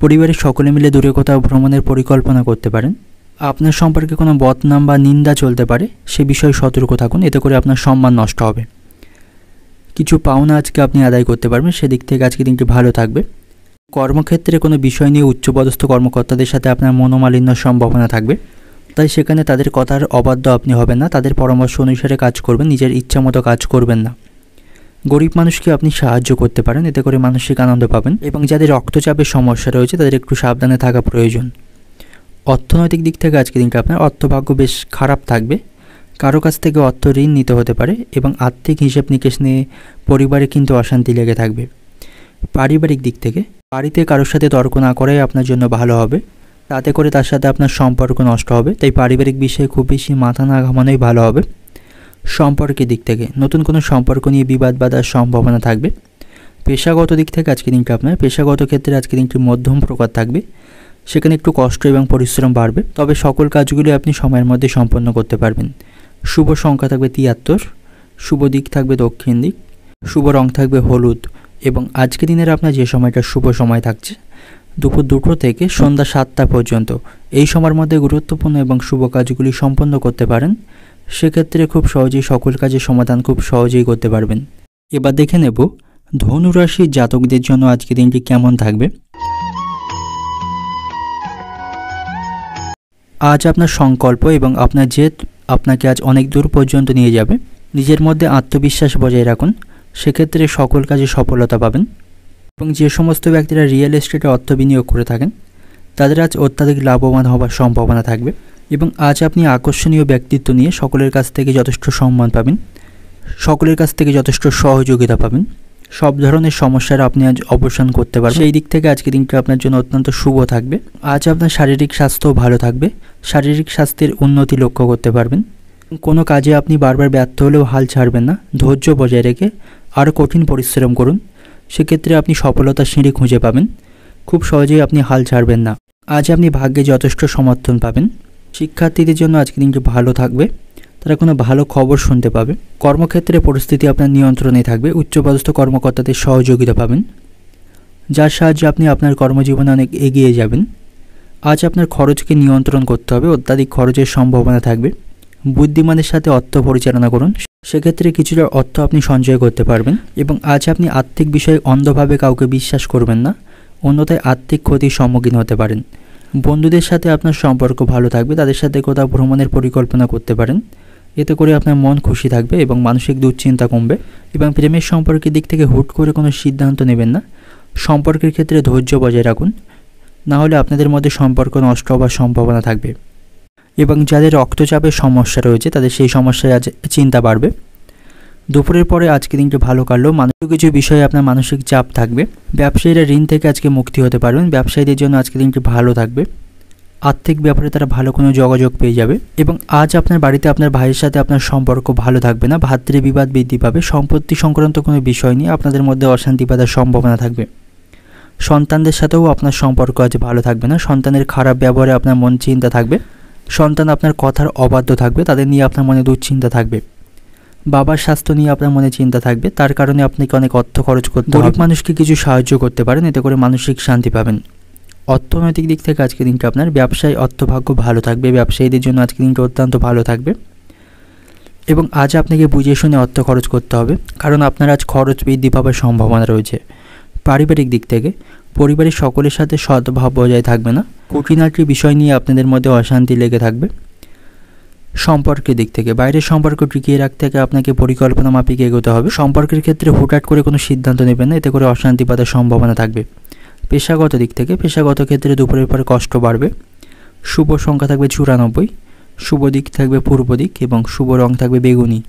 পরিবারের সকলে মিলে দূরে কোথাও ভ্রমণের পরিকল্পনা করতে পারেন। আপনার সম্পর্কে কোনো বদনাম বা নিন্দা চলতে পারে, সে বিষয়ে সতর্ক থাকুন, এতে করে আপনার সম্মান নষ্ট হবে। কিছু পাওনা আজকে আপনি আদায় করতে পারবেন, সেদিক থেকে আজকে দিনটি ভালো থাকবে। কর্মক্ষেত্রে কোনো বিষয় নিয়ে উচ্চপদস্থ কর্মকর্তাদের সাথে আপনার মনোমালিন্যর সম্ভাবনা থাকবে, তাই সেখানে তাদের কথার অবাধ্য আপনি হবেন না, তাদের পরামর্শ অনুসারে কাজ করবেন, নিজের ইচ্ছা মতো কাজ করবেন না। গরিব মানুষকে আপনি সাহায্য করতে পারেন, এতে করে মানসিক আনন্দ পাবেন। এবং যাদের রক্তচাপের সমস্যা রয়েছে তাদের একটু সাবধানে থাকা প্রয়োজন। অর্থনৈতিক দিক থেকে আজকে দিনটা আপনার অর্থভাগ্য বেশ খারাপ থাকবে। কারো কাছ থেকে অর্থ ঋণ নিতে হতে পারে এবং আর্থিক হিসেব নিকেশ নিয়ে পরিবারে কিন্তু অশান্তি লেগে থাকবে। পারিবারিক দিক থেকে বাড়িতে কারোর সাথে তর্ক না করাই আপনার জন্য ভালো হবে, তাতে করে তার সাথে আপনার সম্পর্ক নষ্ট হবে। তাই পারিবারিক বিষয়ে খুব বেশি মাথা না ঘামানোই ভালো হবে। সম্পর্কের দিক থেকে নতুন কোনো সম্পর্ক নিয়ে বিবাদ বাঁধার সম্ভাবনা থাকবে। পেশাগত দিক থেকে আজকের দিনটি আপনার পেশাগত ক্ষেত্রে আজকের দিনটি মধ্যম প্রকার থাকবে, সেখানে একটু কষ্ট এবং পরিশ্রম বাড়বে, তবে সকল কাজগুলি আপনি সময়ের মধ্যে সম্পন্ন করতে পারবেন। শুভ সংখ্যা থাকবে 73, শুভ দিক থাকবে দক্ষিণ দিক, শুভ রং থাকবে হলুদ এবং আজকের দিনের আপনার যে সময়টা শুভ সময় থাকছে দুপুর 2টো থেকে সন্ধ্যা 7টা পর্যন্ত। এই সময়ের মধ্যে গুরুত্বপূর্ণ এবং শুভ কাজগুলি সম্পন্ন করতে পারেন, সেক্ষেত্রে খুব সহজেই সকল কাজের সমাধান খুব সহজেই করতে পারবেন। এবার দেখে নেব ধনু রাশির জাতকদের জন্য আজকের দিনটি কেমন থাকবে। আজ আপনার সংকল্প এবং আপনার জেদ আপনাকে আজ অনেক দূর পর্যন্ত নিয়ে যাবে। নিজের মধ্যে আত্মবিশ্বাস বজায় রাখুন, সেক্ষেত্রে সকল কাজে সফলতা পাবেন। এবং যে সমস্ত ব্যক্তিরা রিয়েল এস্টেটে অর্থ বিনিয়োগ করে থাকেন তাদের আজ অত্যাধিক লাভবান হওয়ার সম্ভাবনা থাকবে এবং আজ আপনি আকর্ষণীয় ব্যক্তিত্ব নিয়ে সকলের কাছ থেকে যথেষ্ট সম্মান পাবেন, সকলের কাছ থেকে যথেষ্ট সহযোগিতা পাবেন। সব ধরনের সমস্যার আপনি আজ অবসান করতে পারবেন। সেই দিক থেকে আজকের দিনটা আপনার জন্য অত্যন্ত শুভ থাকবে। আজ আপনার শারীরিক স্বাস্থ্যও ভালো থাকবে, শারীরিক স্বাস্থ্যের উন্নতি লক্ষ্য করতে পারবেন। কোনো কাজে আপনি বারবার ব্যর্থ হলেও হাল ছাড়বেন না, ধৈর্য বজায় রেখে আরও কঠিন পরিশ্রম করুন, সেক্ষেত্রে আপনি সফলতার সিঁড়ি খুঁজে পাবেন। খুব সহজেই আপনি হাল ছাড়বেন না। আজ আপনি ভাগ্যে যথেষ্ট সমর্থন পাবেন। শিক্ষার্থীদের জন্য আজকের দিনটি ভালো থাকবে, তারা কোনো ভালো খবর শুনতে পাবে। কর্মক্ষেত্রে পরিস্থিতি আপনার নিয়ন্ত্রণে থাকবে, উচ্চপদস্থ কর্মকর্তাদের সহযোগিতা পাবেন, যার সাহায্যে আপনি আপনার কর্মজীবনে অনেক এগিয়ে যাবেন। আজ আপনার খরচকে নিয়ন্ত্রণ করতে হবে, অত্যাধিক খরচের সম্ভাবনা থাকবে। বুদ্ধিমানের সাথে অর্থ পরিচালনা করুন, সেক্ষেত্রে কিছুটা অর্থ আপনি সঞ্চয় করতে পারবেন। এবং আজ আপনি আর্থিক বিষয়ে অন্ধভাবে কাউকে বিশ্বাস করবেন না, অন্যথায় আর্থিক ক্ষতির সম্মুখীন হতে পারেন। বন্ধুদের সাথে আপনার সম্পর্ক ভালো থাকবে, তাদের সাথে কোথাও ভ্রমণের পরিকল্পনা করতে পারেন, এতে করে আপনার মন খুশি থাকবে এবং মানসিক দুশ্চিন্তা কমবে। এবং প্রেমের সম্পর্কের দিক থেকে হুট করে কোনো সিদ্ধান্ত নেবেন না, সম্পর্কের ক্ষেত্রে ধৈর্য বজায় রাখুন, না হলে আপনাদের মধ্যে সম্পর্ক নষ্ট হওয়ার সম্ভাবনা থাকবে। এবং যাদের রক্তচাপের সমস্যা রয়েছে তাদের সেই সমস্যায় আজ চিন্তা বাড়বে। দুপুরের পরে আজকে দিনটি ভালো কাটলেও কিছু বিষয়ে আপনার মানসিক চাপ থাকবে। ব্যবসায়ীরা ঋণ থেকে আজকে মুক্তি হতে পারবেন, ব্যবসায়ীদের জন্য আজকে দিনটি ভালো থাকবে। আর্থিক ব্যাপারে তারা ভালো কোনো যোগাযোগ পেয়ে যাবে। এবং আজ আপনার বাড়িতে আপনার ভাইয়ের সাথে আপনার সম্পর্ক ভালো থাকবে না, ভাতৃবিবাদ বৃদ্ধি পাবে। সম্পত্তি সংক্রান্ত কোনো বিষয় নিয়ে আপনাদের মধ্যে অশান্তি বাঁধার সম্ভাবনা থাকবে। সন্তানদের সাথেও আপনার সম্পর্ক আজ ভালো থাকবে না, সন্তানের খারাপ ব্যবহারে আপনার মন চিন্তা থাকবে, সন্তান আপনার কথার অবাধ্য থাকবে, তাদের নিয়ে আপনার মনে দুশ্চিন্তা থাকবে। বাবার স্বাস্থ্য নিয়ে আপনার মনে চিন্তা থাকবে, তার কারণে আপনাকে অনেক অর্থ খরচ করতে হবে। গরিব মানুষকে কিছু সাহায্য করতে পারেন, এতে করে মানসিক শান্তি পাবেন। অর্থনৈতিক দিক থেকে আজকের দিনটা আপনার ব্যবসায় অর্থভাগ্য ভালো থাকবে, ব্যবসায়ীদের জন্য আজকের দিনটা অত্যন্ত ভালো থাকবে। এবং আজ আপনাকে বুঝে শুনে অর্থ খরচ করতে হবে, কারণ আপনার আজ খরচ বৃদ্ধি পাওয়ার সম্ভাবনা রয়েছে। পারিবারিক দিক থেকে পরিবারের সকলের সাথে সদ্ভাব বজায় থাকবে না, খুঁটিনাটি বিষয় নিয়ে আপনাদের মধ্যে অশান্তি লেগে থাকবে। সম্পর্কের দিক থেকে বাইরের সম্পর্ক টিকিয়ে রাখতে আপনাকে পরিকল্পনা মাফিক এগোতে হবে। সম্পর্কের ক্ষেত্রে হুটহাট করে কোনো সিদ্ধান্ত নেবেন না, এতে করে অশান্তি বাঁধার সম্ভাবনা থাকবে। পেশাগত দিক থেকে পেশাগত ক্ষেত্রে দুপুরের পরে কষ্ট বাড়বে। শুভ সংখ্যা থাকবে 94, শুভ দিক থাকবে পূর্ব দিক এবং শুভ রং থাকবে বেগুনি।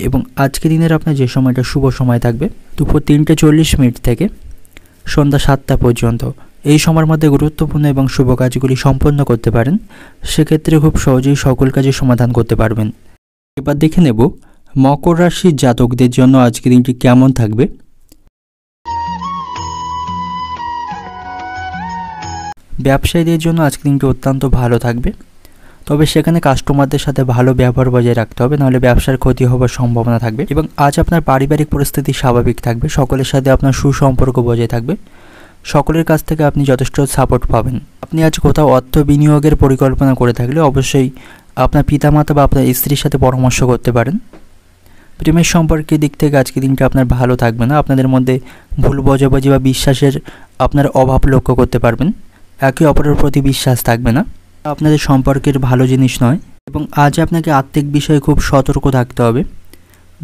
এবং আজকে দিনের আপনার যে সময়টা শুভ সময় থাকবে দুপুর 3:40 থেকে সন্ধ্যা 7টা পর্যন্ত। এই সময়ের মধ্যে গুরুত্বপূর্ণ এবং শুভ কাজগুলি সম্পন্ন করতে পারেন, সেক্ষেত্রে খুব সহজেই সকল কাজের সমাধান করতে পারবেন। এবার দেখে নেব মকর রাশির জাতকদের জন্য আজকের দিনটি কেমন থাকবে। ব্যবসায়ীদের জন্য আজকের দিনটি অত্যন্ত ভালো থাকবে, তবে সেখানে কাস্টমারদের সাথে ভালো ব্যবহার বজায় রাখতে হবে, নাহলে ব্যবসার ক্ষতি হওয়ার সম্ভাবনা থাকবে। এবং আজ আপনার পারিবারিক পরিস্থিতি স্বাভাবিক থাকবে, সকলের সাথে আপনার সুসম্পর্ক বজায় থাকবে, সকলের কাছ থেকে আপনি যথেষ্ট সাপোর্ট পাবেন। আপনি আজ কোথাও অর্থ বিনিয়োগের পরিকল্পনা করে থাকলে অবশ্যই আপনার পিতামাতা বা আপনার স্ত্রীর সাথে পরামর্শ করতে পারেন। প্রেমের সম্পর্কের দিক থেকে আজকের দিনটা আপনার ভালো থাকবে না, আপনাদের মধ্যে ভুল বোঝাবুঝি বা বিশ্বাসের আপনার অভাব লক্ষ্য করতে পারবেন, একে অপরের প্রতি বিশ্বাস থাকবে না, আপনাদের সম্পর্কের ভালো জিনিস নয়। এবং আজ আপনাকে আর্থিক বিষয়ে খুব সতর্ক থাকতে হবে,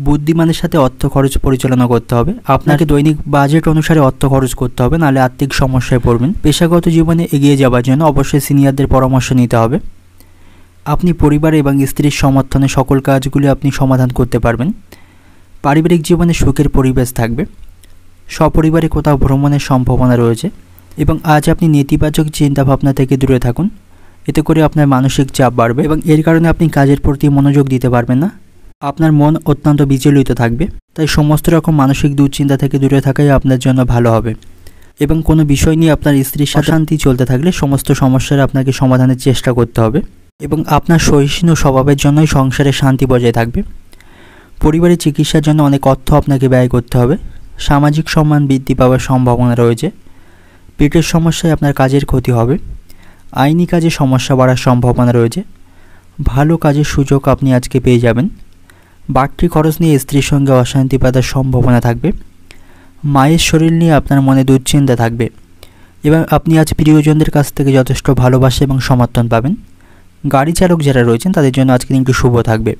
বুদ্ধিমানের সাথে অর্থ খরচ পরিচালনা করতে হবে। আপনাকে দৈনিক বাজেট অনুসারে অর্থ খরচ করতে হবে, নাহলে আর্থিক সমস্যায় পড়বেন। পেশাগত জীবনে এগিয়ে যাওয়ার জন্য অবশ্যই সিনিয়রদের পরামর্শ নিতে হবে। আপনি পরিবার এবং স্ত্রীর সমর্থনে সকল কাজগুলি আপনি সমাধান করতে পারবেন। পারিবারিক জীবনে সুখের পরিবেশ থাকবে, সপরিবারে কোথাও ভ্রমণের সম্ভাবনা রয়েছে। এবং আজ আপনি নেতিবাচক চিন্তাভাবনা থেকে দূরে থাকুন, এতে করে আপনার মানসিক চাপ বাড়বে এবং এর কারণে আপনি কাজের প্রতি মনোযোগ দিতে পারবেন না। আপনার মন অত্যন্ত বিচলিত থাকবে, তাই সমস্ত রকম মানসিক দুশ্চিন্তা থেকে দূরে থাকাই আপনার জন্য ভালো হবে। এবং কোনো বিষয় নিয়ে আপনার স্ত্রীর সাথে অশান্তি চলতে থাকলে সমস্ত সমস্যার আপনাকে সমাধানের চেষ্টা করতে হবে এবং আপনার সহিষ্ণু স্বভাবের জন্যই সংসারে শান্তি বজায় থাকবে। পরিবারের চিকিৎসার জন্য অনেক অর্থ আপনাকে ব্যয় করতে হবে। সামাজিক সম্মান বৃদ্ধি পাওয়ার সম্ভাবনা রয়েছে। পেটের সমস্যায় আপনার কাজের ক্ষতি হবে। আইনি কাজে সমস্যা বাড়ার সম্ভাবনা রয়েছে। ভালো কাজের সুযোগ আপনি আজকে পেয়ে যাবেন। বাড়তি খরচ নিয়ে স্ত্রীর সঙ্গে অশান্তি বাঁধার সম্ভাবনা থাকবে। মায়ের শরীর নিয়ে আপনার মনে দুশ্চিন্তা থাকবে এবং আপনি আজ প্রিয়জনদের কাছ থেকে যথেষ্ট ভালোবাসা এবং সমর্থন পাবেন। গাড়ি চালক যারা রয়েছেন তাদের জন্য আজকে দিনটি শুভ থাকবে।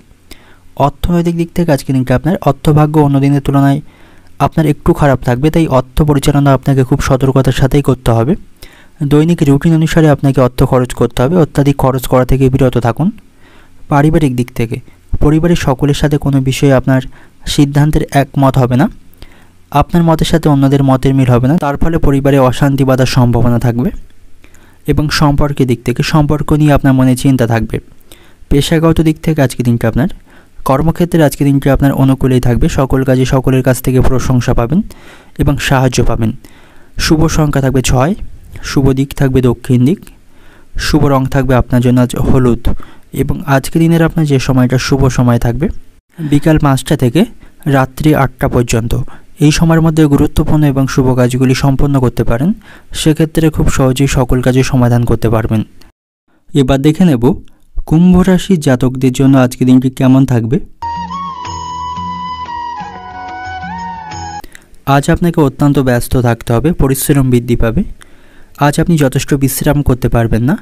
অর্থনৈতিক দিক থেকে আজকে দিনটি আপনার অর্থভাগ্য অন্য দিনের তুলনায় আপনার একটু খারাপ থাকবে, তাই অর্থ পরিচালনা আপনাকে খুব সতর্কতার সাথেই করতে হবে। দৈনিক রুটিন অনুসারে আপনাকে অর্থ খরচ করতে হবে। অত্যাধিক খরচ করা থেকে বিরত থাকুন। পারিবারিক দিক থেকে পরিবারের সকলের সাথে কোনো বিষয়ে আপনার সিদ্ধান্তের একমত হবে না। আপনার মতের সাথে অন্যদের মতের মিল হবে না, তার ফলে পরিবারে অশান্তি বাঁধার সম্ভাবনা থাকবে। এবং সম্পর্কের দিক থেকে সম্পর্ক নিয়ে আপনার মনে চিন্তা থাকবে। পেশাগত দিক থেকে আজকে দিনটি আপনার কর্মক্ষেত্রে আজকে দিনটি আপনার অনুকূলেই থাকবে। সকল কাজে সকলের কাছ থেকে প্রশংসা পাবেন এবং সাহায্য পাবেন। শুভ সংখ্যা থাকবে 6, শুভ দিক থাকবে দক্ষিণ দিক, শুভ রং থাকবে আপনার জন্য আজ হলুদ। এবং আজকে দিনের আপনার যে সময়টা শুভ সময় থাকবে বিকাল 5টা থেকে রাত্রি 8টা পর্যন্ত। এই সময়ের মধ্যে গুরুত্বপূর্ণ এবং শুভ কাজগুলি সম্পন্ন করতে পারেন। সেক্ষেত্রে খুব সহজেই সকল কাজে সমাধান করতে পারবেন। এবার দেখে নেব কুম্ভ রাশির জাতকদের জন্য আজকে দিনটি কেমন থাকবে। আজ আপনাকে অত্যন্ত ব্যস্ত থাকতে হবে, পরিশ্রম বৃদ্ধি পাবে। আজ আপনি যথেষ্ট বিশ্রাম করতে পারবেন না,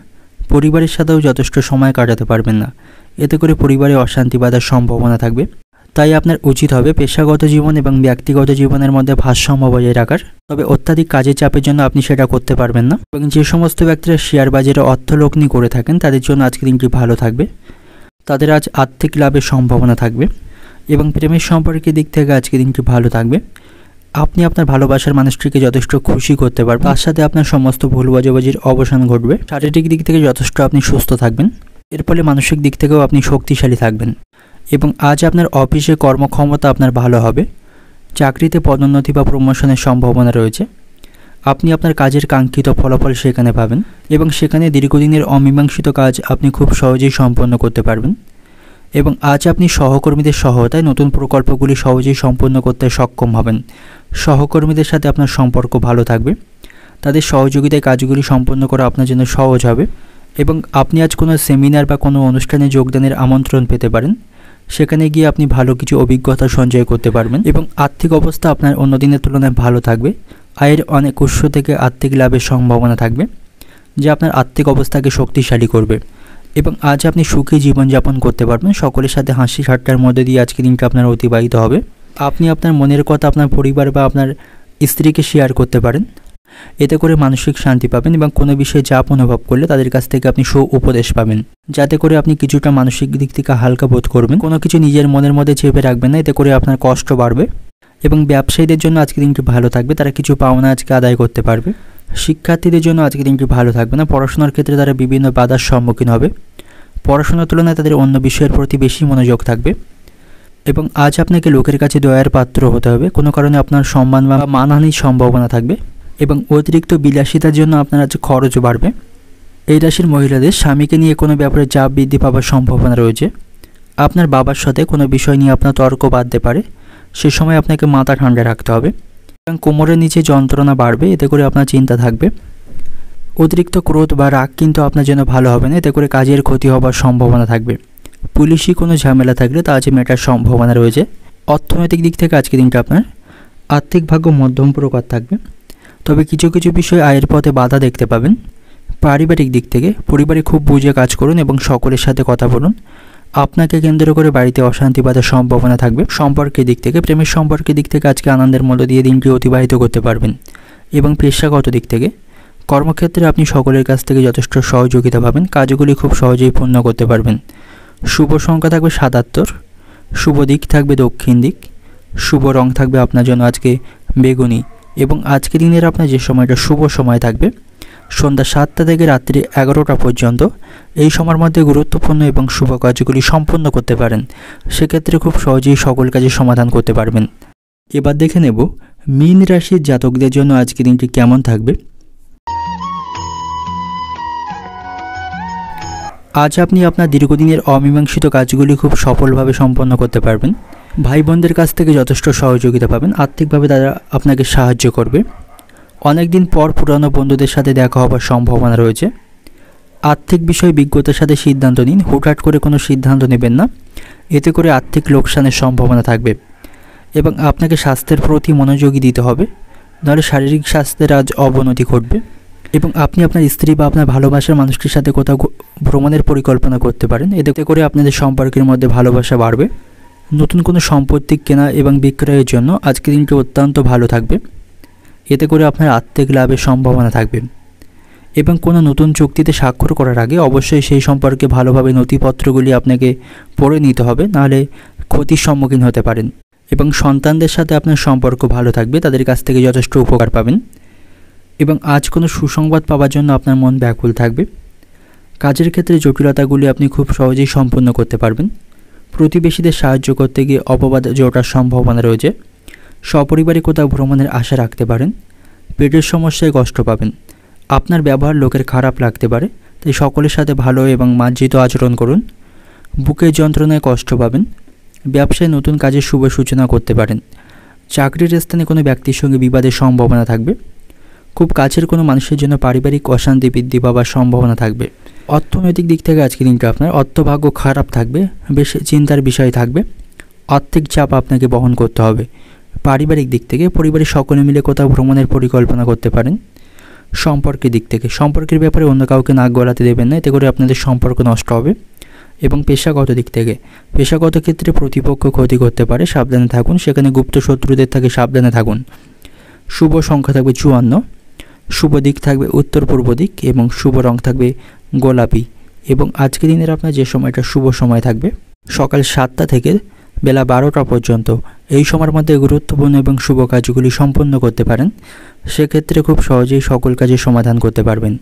পরিবারের সাথেও যথেষ্ট সময় কাটাতে পারবেন না। এতে করে পরিবারে অশান্তি বাঁধার সম্ভাবনা থাকবে। তাই আপনার উচিত হবে পেশাগত জীবন এবং ব্যক্তিগত জীবনের মধ্যে ভারসাম্য বজায় রাখার। তবে অত্যাধিক কাজের চাপের জন্য আপনি সেটা করতে পারবেন না। এবং যে সমস্ত ব্যক্তিরা শেয়ার বাজারে অর্থলগ্নি করে থাকেন তাদের জন্য আজকে দিনটি ভালো থাকবে। তাদের আজ আর্থিক লাভের সম্ভাবনা থাকবে। এবং প্রেমের সম্পর্কের দিক থেকে আজকে দিনটি ভালো থাকবে। আপনি আপনার ভালোবাসার মানুষটিকে যথেষ্ট খুশি করতে পারবেন। তার সাথে আপনার সমস্ত ভুল বোঝাবুঝির অবসান ঘটবে। শারীরিক দিক থেকে যথেষ্ট আপনি সুস্থ থাকবেন। এর ফলে মানসিক দিক থেকেও আপনি শক্তিশালী থাকবেন। এবং আজ আপনার অফিসে কর্মক্ষমতা আপনার ভালো হবে। চাকরিতে পদোন্নতি বা প্রমোশনের সম্ভাবনা রয়েছে। আপনি আপনার কাজের কাঙ্ক্ষিত ফলাফল সেখানে পাবেন এবং সেখানে দীর্ঘদিনের অমীমাংসিত কাজ আপনি খুব সহজেই সম্পন্ন করতে পারবেন। এবং আজ আপনি সহকর্মীদের সহায়তায় নতুন প্রকল্পগুলি সহজেই সম্পন্ন করতে সক্ষম হবেন। সহকর্মীদের সাথে আপনার সম্পর্ক ভালো থাকবে। তাদের সহযোগিতায় কাজগুলি সম্পন্ন করা আপনার জন্য সহজ হবে। এবং আপনি আজ কোনো সেমিনার বা কোনো অনুষ্ঠানে যোগদানের আমন্ত্রণ পেতে পারেন। সেখানে গিয়ে আপনি ভালো কিছু অভিজ্ঞতা সঞ্চয় করতে পারবেন। এবং আর্থিক অবস্থা আপনার অন্য দিনের তুলনায় ভালো থাকবে। আয়ের অনেক উৎস থেকে আর্থিক লাভের সম্ভাবনা থাকবে, যা আপনার আর্থিক অবস্থাকে শক্তিশালী করবে। এবং আজ আপনি সুখী জীবনযাপন করতে পারবেন। সকলের সাথে হাসি ঠাট্টার মধ্যে দিয়ে আজকে দিনটা আপনার অতিবাহিত হবে। আপনি আপনার মনের কথা আপনার পরিবার বা আপনার স্ত্রীকে শেয়ার করতে পারেন। এতে করে মানসিক শান্তি পাবেন এবং কোনো বিষয়ে চাপ অনুভব করলে তাদের কাছ থেকে আপনি উপদেশ পাবেন, যাতে করে আপনি কিছুটা মানসিক দিক থেকে হালকা বোধ করবেন। কোনো কিছু নিজের মনের মধ্যে চেপে রাখবেন না, এতে করে আপনার কষ্ট বাড়বে। এবং ব্যবসায়ীদের জন্য আজকে দিনটি ভালো থাকবে। তারা কিছু পাওনা আজকে আদায় করতে পারবে। শিক্ষার্থীদের জন্য আজকে দিনটি ভালো থাকবে না। পড়াশোনার ক্ষেত্রে তারা বিভিন্ন বাধার সম্মুখীন হবে। পড়াশোনার তুলনায় তাদের অন্য বিষয়ের প্রতি বেশি মনোযোগ থাকবে। এবং আজ আপনাকে লোকের কাছে দয়ার পাত্র হতে হবে। কোনো কারণে আপনার সম্মান বা মানহানির সম্ভাবনা থাকবে। এবং অতিরিক্ত বিলাসিতার জন্য আপনার আজ খরচও বাড়বে। এই রাশির মহিলাদের স্বামীকে নিয়ে কোনো ব্যাপারে চাপ বৃদ্ধি পাওয়ার সম্ভাবনা রয়েছে। আপনার বাবার সাথে কোনো বিষয় নিয়ে আপনার তর্ক বাঁধতে পারে। সে সময় আপনাকে মাথা ঠান্ডা রাখতে হবে। এবং কোমরের নিচে যন্ত্রণা বাড়বে, এতে করে আপনার চিন্তা থাকবে। অতিরিক্ত ক্রোধ বা রাগ কিন্তু আপনার জন্য ভালো হবে না, এতে করে কাজের ক্ষতি হওয়ার সম্ভাবনা থাকবে। পুলিশি কোনো ঝামেলা থাকলে তা আজ মেটার সম্ভাবনা রয়েছে। অর্থনৈতিক দিক থেকে আজকে দিনটা আপনার আর্থিক ভাগ্য মধ্যম প্রকার থাকবে। তবে কিছু কিছু বিষয়ে আয়ের পথে বাধা দেখতে পাবেন। পারিবারিক দিক থেকে পরিবারে খুব বুঝে কাজ করুন এবং সকলের সাথে কথা বলুন। আপনাকে কেন্দ্র করে বাড়িতে অশান্তি বাঁধার সম্ভাবনা থাকবে। সম্পর্কের দিক থেকে প্রেমের সম্পর্কের দিক থেকে আজকে আনন্দের মধ্য দিয়ে দিনটি অতিবাহিত করতে পারবেন। এবং পেশাগত দিক থেকে কর্মক্ষেত্রে আপনি সকলের কাছ থেকে যথেষ্ট সহযোগিতা পাবেন। কাজগুলি খুব সহজেই পূর্ণ করতে পারবেন। শুভ সংখ্যা থাকবে 77, শুভ দিক থাকবে দক্ষিণ দিক, শুভ রং থাকবে আপনার জন্য আজকে বেগুনি। এবং আজকে দিনের আপনার যে সময়টা শুভ সময় থাকবে সন্ধ্যা 7টা থেকে রাত্রি 11টা পর্যন্ত এই সময়ের মধ্যে গুরুত্বপূর্ণ এবং শুভ কাজগুলি সম্পন্ন করতে পারেন। সেক্ষেত্রে খুব সহজেই সকল কাজের সমাধান করতে পারবেন। এবার দেখে নেব মীন রাশির জাতকদের জন্য আজকের দিনটি কেমন থাকবে। আজ আপনি আপনার দীর্ঘদিনের অমীমাংসিত কাজগুলি খুব সফলভাবে সম্পন্ন করতে পারবেন। ভাই বোনদের কাছ থেকে যথেষ্ট সহযোগিতা পাবেন। আর্থিকভাবে তারা আপনাকে সাহায্য করবে। অনেক দিন পর পুরানো বন্ধুদের সাথে দেখা হবার সম্ভাবনা রয়েছে। আর্থিক বিষয়ে বিজ্ঞতার সাথে সিদ্ধান্ত নিন। হুটহাট করে কোনো সিদ্ধান্ত নেবেন না, এতে করে আর্থিক লোকসানের সম্ভাবনা থাকবে। এবং আপনাকে স্বাস্থ্যের প্রতি মনোযোগী দিতে হবে, নাহলে শারীরিক স্বাস্থ্যের আজ অবনতি ঘটবে। এবং আপনি আপনার স্ত্রী বা আপনার ভালোবাসার মানুষটির সাথে কোথাও ভ্রমণের পরিকল্পনা করতে পারেন। এতে করে আপনাদের সম্পর্কের মধ্যে ভালোবাসা বাড়বে। নতুন কোনো সম্পত্তি কেনা এবং বিক্রয়ের জন্য আজকের দিনটি অত্যন্ত ভালো থাকবে। এতে করে আপনার আর্থিক লাভের সম্ভাবনা থাকবে। এবং কোনো নতুন চুক্তিতে স্বাক্ষর করার আগে অবশ্যই সেই সম্পর্কে ভালোভাবে নথিপত্রগুলি আপনাকে পড়ে নিতে হবে, নাহলে ক্ষতির সম্মুখীন হতে পারেন। এবং সন্তানদের সাথে আপনার সম্পর্ক ভালো থাকবে, তাদের কাছ থেকে যথেষ্ট উপকার পাবেন। এবং আজ কোনো সুসংবাদ পাওয়ার জন্য আপনার মন ব্যাকুল থাকবে। কাজের ক্ষেত্রে জটিলতাগুলি আপনি খুব সহজেই সম্পন্ন করতে পারবেন। প্রতিবেশীদের সাহায্য করতে গিয়ে অপবাদ জোটার সম্ভাবনা রয়েছে। সপরিবারে কোথাও ভ্রমণের আশা রাখতে পারেন। পেটের সমস্যায় কষ্ট পাবেন। আপনার ব্যবহার লোকের খারাপ লাগতে পারে, তাই সকলের সাথে ভালো এবং মার্জিত আচরণ করুন। বুকের যন্ত্রণায় কষ্ট পাবেন। ব্যবসায় নতুন কাজের শুভ সূচনা করতে পারেন। চাকরির স্থানে কোনো ব্যক্তির সঙ্গে বিবাদের সম্ভাবনা থাকবে। খুব কাছের কোনো মানুষের জন্য পারিবারিক অশান্তি বৃদ্ধি পাওয়ার সম্ভাবনা থাকবে। অর্থনৈতিক দিক থেকে আজকের দিনটা আপনার অর্থভাগ্য খারাপ থাকবে, বেশ চিন্তার বিষয় থাকবে। আর্থিক চাপ আপনাকে বহন করতে হবে। পারিবারিক দিক থেকে পরিবারের সকলে মিলে কোথাও ভ্রমণের পরিকল্পনা করতে পারেন। সম্পর্কের দিক থেকে সম্পর্কের ব্যাপারে অন্য কাউকে নাক গলাতে দেবেন না, এতে করে আপনাদের সম্পর্ক নষ্ট হবে। এবং পেশাগত দিক থেকে পেশাগত ক্ষেত্রে প্রতিপক্ষ ক্ষতি করতে পারে, সাবধানে থাকুন। সেখানে গুপ্ত শত্রুদের থেকে সাবধানে থাকুন। শুভ সংখ্যা থাকবে 54। শুভ দিক থাকবে উত্তর পূর্ব দিক এবং শুভ রং থাকবে গোলাপি। এবং আজকের দিনের আপনার যে সময়টা শুভ সময় থাকবে সকাল 7টা থেকে বেলা 12টা পর্যন্ত। এই সময়ের মধ্যে গুরুত্বপূর্ণ এবং শুভ কাজগুলি সম্পন্ন করতে পারেন। সেক্ষেত্রে খুব সহজেই সকল কাজের সমাধান করতে পারবেন।